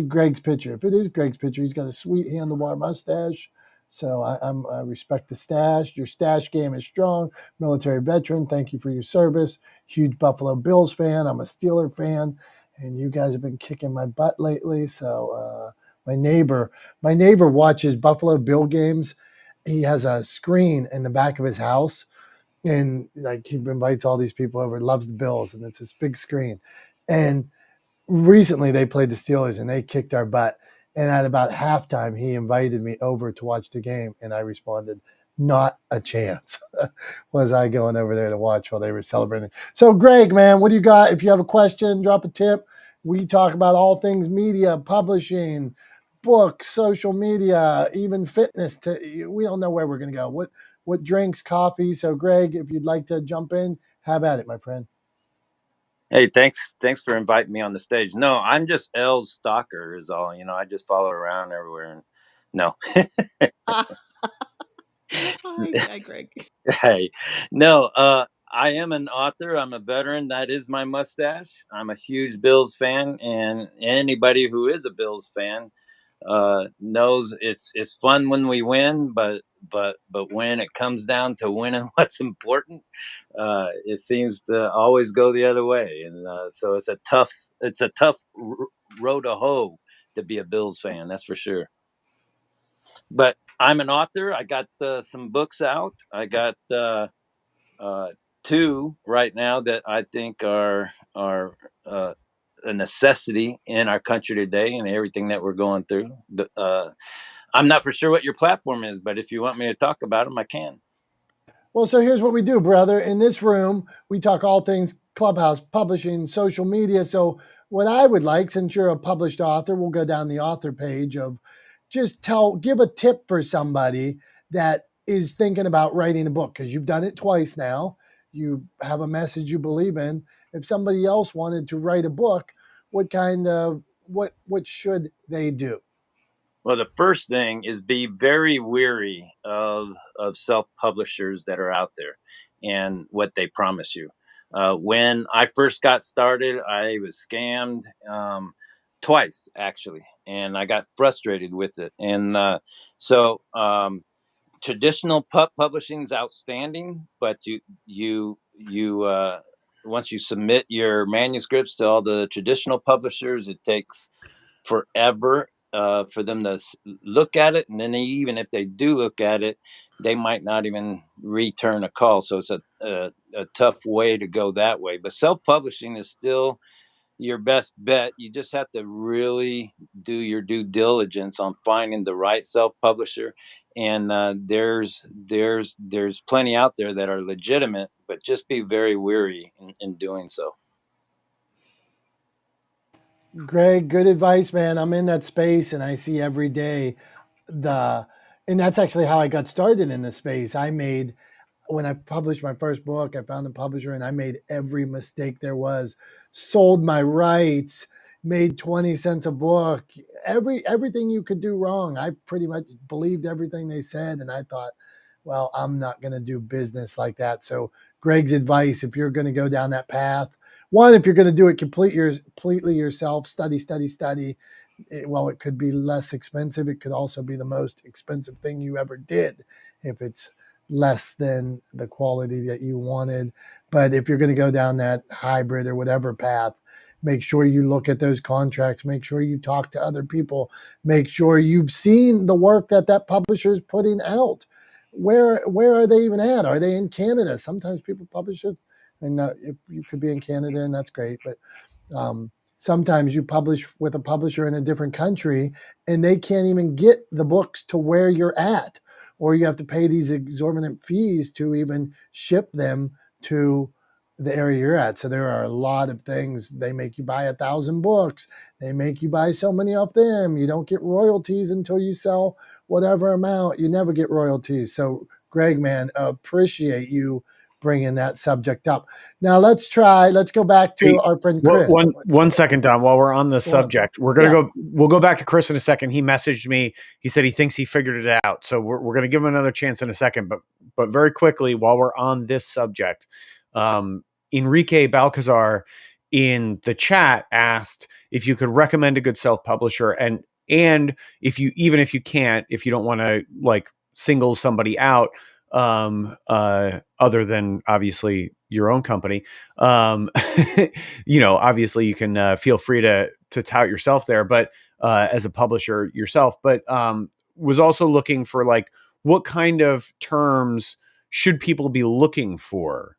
Greg's picture. If it is Greg's picture, he's got a sweet handlebar mustache. So I respect the stash. Your stash game is strong. Military veteran, thank you for your service. Huge Buffalo Bills fan. I'm a Steeler fan, and you guys have been kicking my butt lately. So my neighbor watches Buffalo Bill games. He has a screen in the back of his house, and like he invites all these people over, loves the Bills, and it's this big screen. And recently they played the Steelers and they kicked our butt. And at about halftime, he invited me over to watch the game, and I responded, not a chance. Was I going over there to watch while they were celebrating? So, Greg, man, what do you got? If you have a question, drop a tip. We talk about all things media, publishing, books, social media, even fitness. We don't know where we're going to go. What drinks, coffee? So, Greg, if you'd like to jump in, have at it, my friend. Hey, thanks for inviting me on the stage. No, I'm just L's stalker is all. I just follow around everywhere. And no. Hi, Greg. Hey, no, I am an author. I'm a veteran. That is my mustache. I'm a huge Bills fan, and anybody who is a Bills fan knows it's fun when we win, but when it comes down to winning what's important, it seems to always go the other way, and so it's a tough road to hoe to be a Bills fan. That's for sure. But I'm an author. I got some books out. I got 2 right now that I think are a necessity in our country today and everything that we're going through. I'm not for sure what your platform is, but if you want me to talk about them, I can. Well, so here's what we do, brother. In this room, we talk all things Clubhouse, publishing, social media. So what I would like, since you're a published author, we'll go down the author page of just give a tip for somebody that is thinking about writing a book, because you've done it twice now. You have a message you believe in. If somebody else wanted to write a book, what should they do? Well, the first thing is be very weary of self-publishers that are out there and what they promise you. When I first got started, I was scammed twice, actually, and I got frustrated with it. And so traditional publishing is outstanding, but you once you submit your manuscripts to all the traditional publishers, it takes forever for them to look at it, and then even if they do look at it, they might not even return a call. So it's a tough way to go that way. But self-publishing is still your best bet. You just have to really do your due diligence on finding the right self-publisher, and there's plenty out there that are legitimate, but just be very wary in doing so. Greg, good advice, man. I'm in that space and I see every day and that's actually how I got started in this space. When I published my first book, I found the publisher and I made every mistake there was, sold my rights, made 20 cents a book, everything you could do wrong. I pretty much believed everything they said. And I thought, well, I'm not going to do business like that. So Greg's advice, if you're going to go down that path, one, if you're going to do it completely yourself, study. It could be less expensive. It could also be the most expensive thing you ever did if it's less than the quality that you wanted. But if you're going to go down that hybrid or whatever path, make sure you look at those contracts, make sure you talk to other people, make sure you've seen the work that publisher is putting out. Where are they even at? Are they in Canada? Sometimes people publish it, and if you could be in Canada, and that's great. But sometimes you publish with a publisher in a different country, and they can't even get the books to where you're at, or you have to pay these exorbitant fees to even ship them to the area you're at. So there are a lot of things. They make you buy 1,000 books. They make you buy so many of them. You don't get royalties until you sell whatever amount. You never get royalties. So Greg, man, appreciate you bringing that subject up. Now let's go back to our friend Chris. One second, Don, while we're on the subject, we'll go back to Chris in a second. He messaged me. He said he thinks he figured it out. So we're going to give him another chance in a second, but very quickly, while we're on this subject, Enrique Balcazar in the chat asked if you could recommend a good self-publisher, and if you can't, if you don't want to like single somebody out, other than obviously your own company, obviously you can feel free to tout yourself there, but as a publisher yourself, but was also looking for like what kind of terms should people be looking for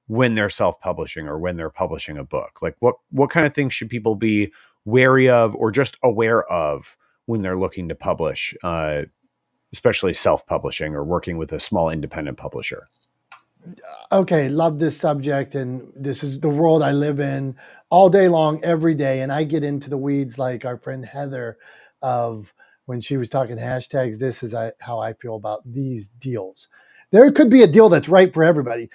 when they're self-publishing or when they're publishing a book. Like what kind of things should people be wary of or just aware of when they're looking to publish, especially self-publishing or working with a small independent publisher? Okay, love this subject, and this is the world I live in all day long, every day, and I get into the weeds like our friend Heather of when she was talking hashtags. This is how I feel about these deals. There could be a deal that's right for everybody.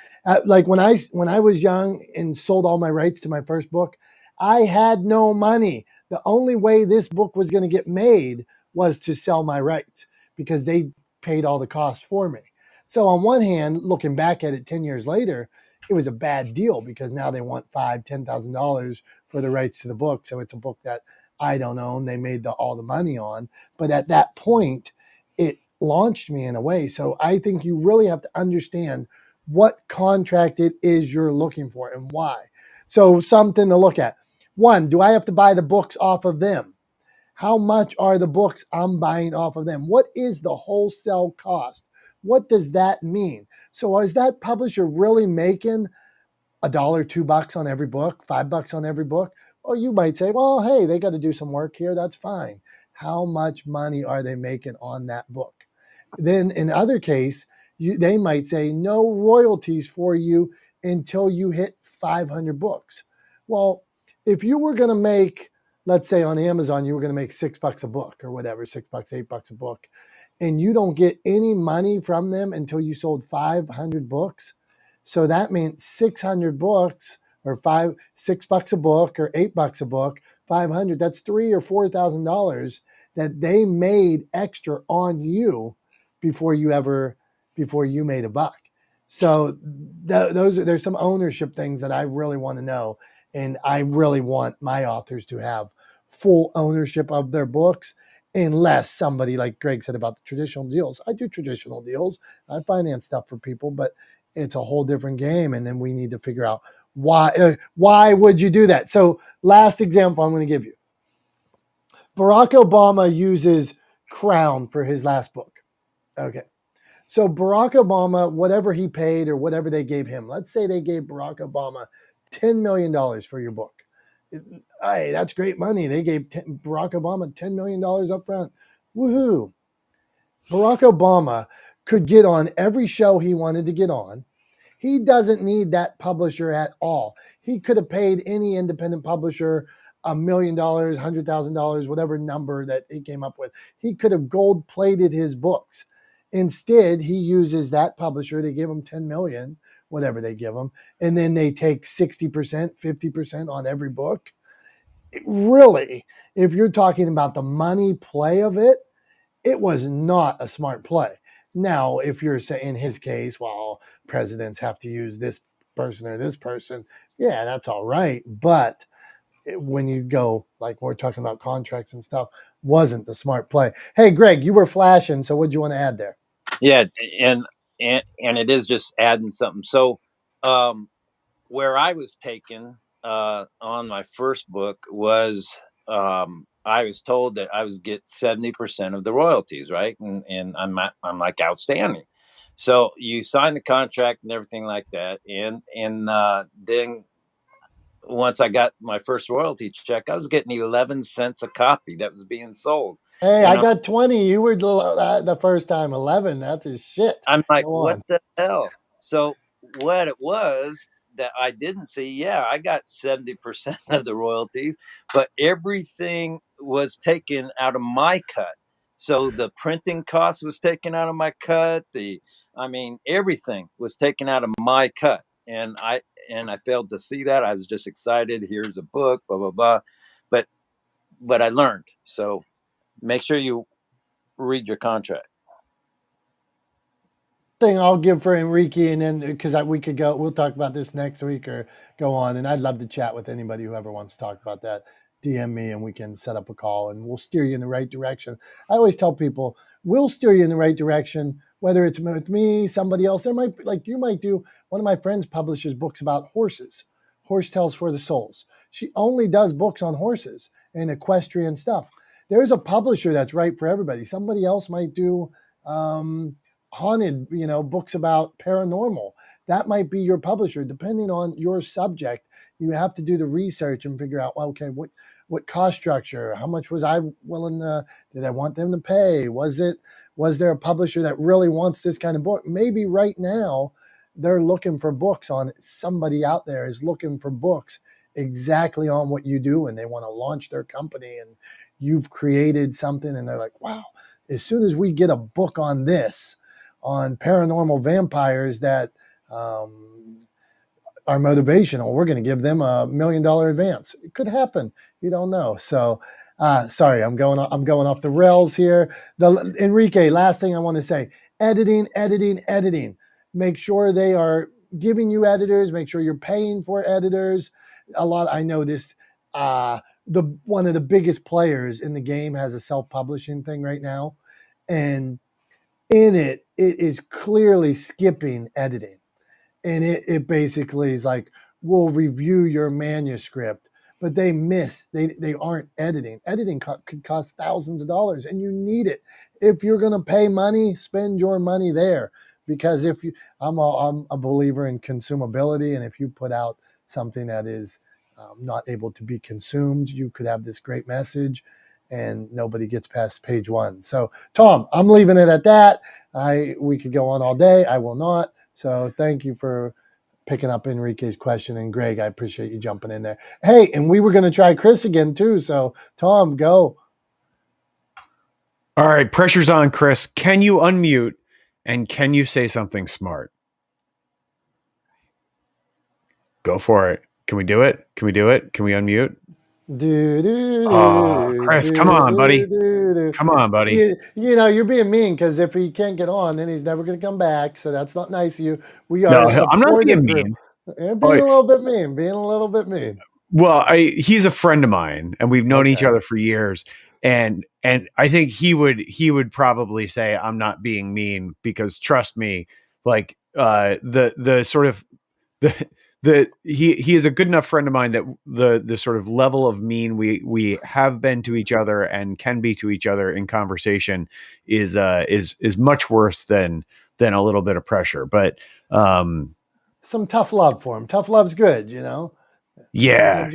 Like when I was young and sold all my rights to my first book, I had no money. The only way this book was going to get made was to sell my rights because they paid all the costs for me. So on one hand, looking back at it 10 years later, it was a bad deal because now they want $5,000, $10,000 for the rights to the book. So it's a book that I don't own. They made all the money on. But at that point, it launched me in a way. So I think you really have to understand what contract it is you're looking for and why. So something to look at. One, do I have to buy the books off of them? How much are the books I'm buying off of them? What is the wholesale cost? What does that mean? So is that publisher really making $1, $2 on every book, $5 on every book? Or you might say, well, hey, they got to do some work here. That's fine. How much money are they making on that book? Then in other case, they might say no royalties for you until you hit 500 books. Well, if you were going to make, let's say on Amazon, you were going to make $6 a book or whatever, $6, $8 a book, and you don't get any money from them until you sold 500 books. So that means 600 books or $6 a book or $8 a book, 500, that's $3,000 or $4,000 that they made extra on you before you made a buck. So there's some ownership things that I really want to know. And I really want my authors to have full ownership of their books, unless somebody, like Greg said about the traditional deals. I do traditional deals. I finance stuff for people, but it's a whole different game. And then we need to figure out why would you do that? So last example I'm going to give you. Barack Obama uses Crown for his last book. Okay. So Barack Obama, whatever he paid or whatever they gave him, let's say they gave Barack Obama $10 million for your book. Hey, that's great money. They gave Barack Obama $10 million up front. Woohoo. Barack Obama could get on every show he wanted to get on. He doesn't need that publisher at all. He could have paid any independent publisher $1 million, $100,000, whatever number that he came up with. He could have gold plated his books. Instead, he uses that publisher. They give him 10 million, whatever they give him, and then they take 60%, 50% on every book. Really, if you're talking about the money play of it, it was not a smart play. Now, if you're saying in his case, well, presidents have to use this person or this person, yeah, that's all right. But when you go, like we're talking about contracts and stuff, wasn't the smart play. Hey, Greg, you were flashing. So what'd you want to add there? Yeah, and it is just adding something. So, where I was taken on my first book was I was told that I was get 70% of the royalties, right? And I'm like outstanding. So you sign the contract and everything like that, and then once I got my first royalty check, I was getting 11 cents a copy that was being sold. Hey, And I got 20. You were the first time 11. That's his shit. I'm like, Go what on. the hell? So what it was that I didn't see, yeah, I got 70% of the royalties, but everything was taken out of my cut. So the printing cost was taken out of my cut. Everything was taken out of my cut. And I failed to see that. I was just excited. Here's a book, blah, blah, blah. But I learned. So make sure you read your contract. Thing I'll give for Enrique, and then because we could go, we'll talk about this next week or go on. And I'd love to chat with anybody who ever wants to talk about that. DM me and we can set up a call and we'll steer you in the right direction. I always tell people we'll steer you in the right direction, whether it's with me, somebody else. There might, like you might do. One of my friends publishes books about horses, Horse Tales for the Souls. She only does books on horses and equestrian stuff. There's a publisher that's right for everybody. Somebody else might do haunted, books about paranormal. That might be your publisher. Depending on your subject, you have to do the research and figure out, well, okay, what cost structure, how much was I willing to, did I want them to pay? Was there a publisher that really wants this kind of book? Maybe right now they're looking for books on, somebody out there is looking for books exactly on what you do, and they want to launch their company, and you've created something, and they're like, wow, as soon as we get a book on this, on paranormal vampires that are motivational, we're going to give them $1 million advance. It could happen. You don't know. So, sorry, I'm going off the rails here. Enrique, last thing I want to say: editing. Make sure they are giving you editors. Make sure you're paying for editors. I know this. One of the biggest players in the game has a self-publishing thing right now, and in it is clearly skipping editing. And it basically is like, we'll review your manuscript, but they miss. They aren't editing. Editing could cost thousands of dollars, and you need it. If you're going to pay money, spend your money there. Because if you, I'm a believer in consumability, and if you put out something that is not able to be consumed, you could have this great message, and nobody gets past page one. So, Tom, I'm leaving it at that. We could go on all day. I will not. So, thank you for picking up Enrique's question. And Greg, I appreciate you jumping in there. Hey, and we were going to try Chris again too. So, Tom, go. All right, pressure's on, Chris. Can you unmute and can you say something smart? Go for it. Can we do it? Can we do it? Can we unmute? Chris, come on, buddy. Come on, buddy. You know, you're being mean because if he can't get on, then he's never going to come back. So that's not nice of you. We are a supportive I'm not being group. mean. Being a little bit mean. Being a little bit mean. Well, he's a friend of mine, and we've known each other for years. And I think he would probably say I'm not being mean because trust me, like the sort of he is a good enough friend of mine that the sort of level of mean we have been to each other and can be to each other in conversation is much worse than a little bit of pressure. But some tough love for him. Tough love's good, you know. Yeah.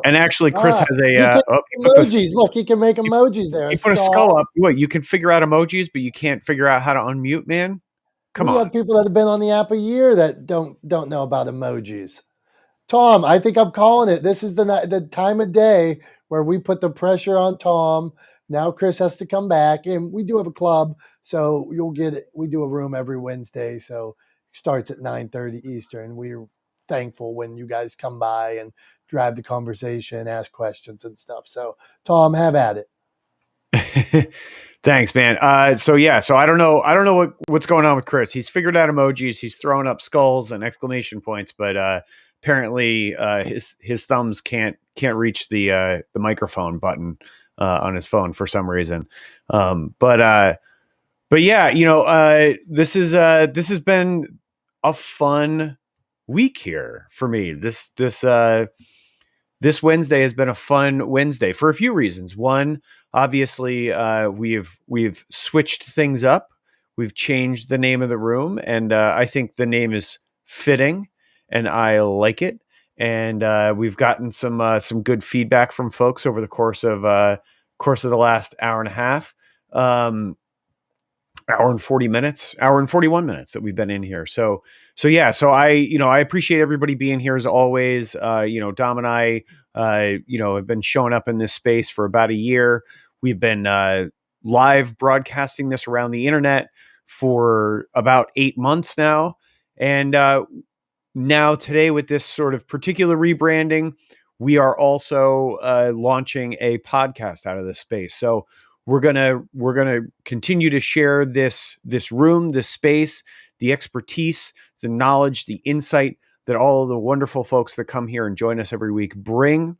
And actually, Chris has a emojis. Look, he can make emojis there. He put a skull up. What, you can figure out emojis, but you can't figure out how to unmute, man? Come on. We have people that have been on the app a year that don't know about emojis. Tom, I think I'm calling it. This is the time of day where we put the pressure on Tom. Now Chris has to come back, and we do have a club, so you'll get it. We do a room every Wednesday, so it starts at 9:30 Eastern. We're thankful when you guys come by and drive the conversation, ask questions and stuff. So, Tom, have at it. Thanks, man. So I don't know what's going on with Chris. He's figured out emojis. He's throwing up skulls and exclamation points, but apparently his thumbs can't reach the microphone button on his phone for some reason. But yeah, you know, this has been a fun week here for me. This Wednesday has been a fun Wednesday for a few reasons. One, obviously, we've switched things up. We've changed the name of the room, and I think the name is fitting, and I like it. And we've gotten some good feedback from folks over the course of the last hour and a half. Hour and 40 minutes, hour and 41 minutes that we've been in here. So I appreciate everybody being here as always. Dom and I, have been showing up in this space for about a year. We've been live broadcasting this around the internet for about 8 months now. And now today with this sort of particular rebranding, we are also launching a podcast out of this space. So we're gonna continue to share this room, this space, the expertise, the knowledge, the insight that all of the wonderful folks that come here and join us every week bring.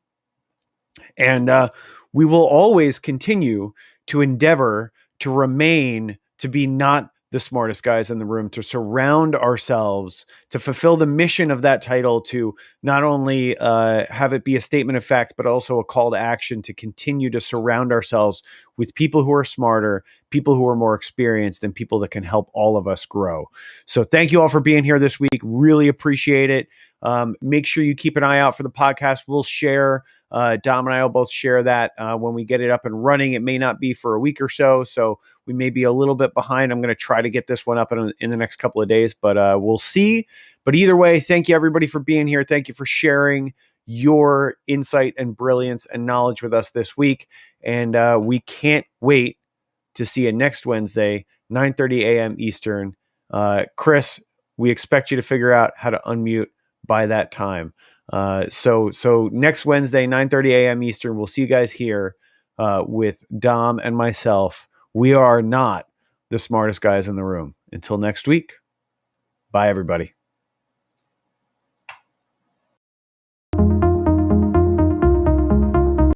And we will always continue to endeavor to remain to be not the smartest guys in the room, to surround ourselves, to fulfill the mission of that title, to not only have it be a statement of fact, but also a call to action to continue to surround ourselves with people who are smarter, people who are more experienced, and people that can help all of us grow. So thank you all for being here this week. Really appreciate it. Make sure you keep an eye out for the podcast. We'll share. Dom and I will both share that when we get it up and running. It may not be for a week or so we may be a little bit behind. I'm going to try to get this one up in the next couple of days, but we'll see. But either way, thank you everybody for being here. Thank you for sharing your insight and brilliance and knowledge with us this week. And we can't wait to see you next Wednesday, 9:30 a.m. Eastern. Chris, we expect you to figure out how to unmute by that time. So next Wednesday, 9:30 a.m. Eastern, we'll see you guys here with Dom and myself. We are not the smartest guys in the room. Until next week, bye everybody.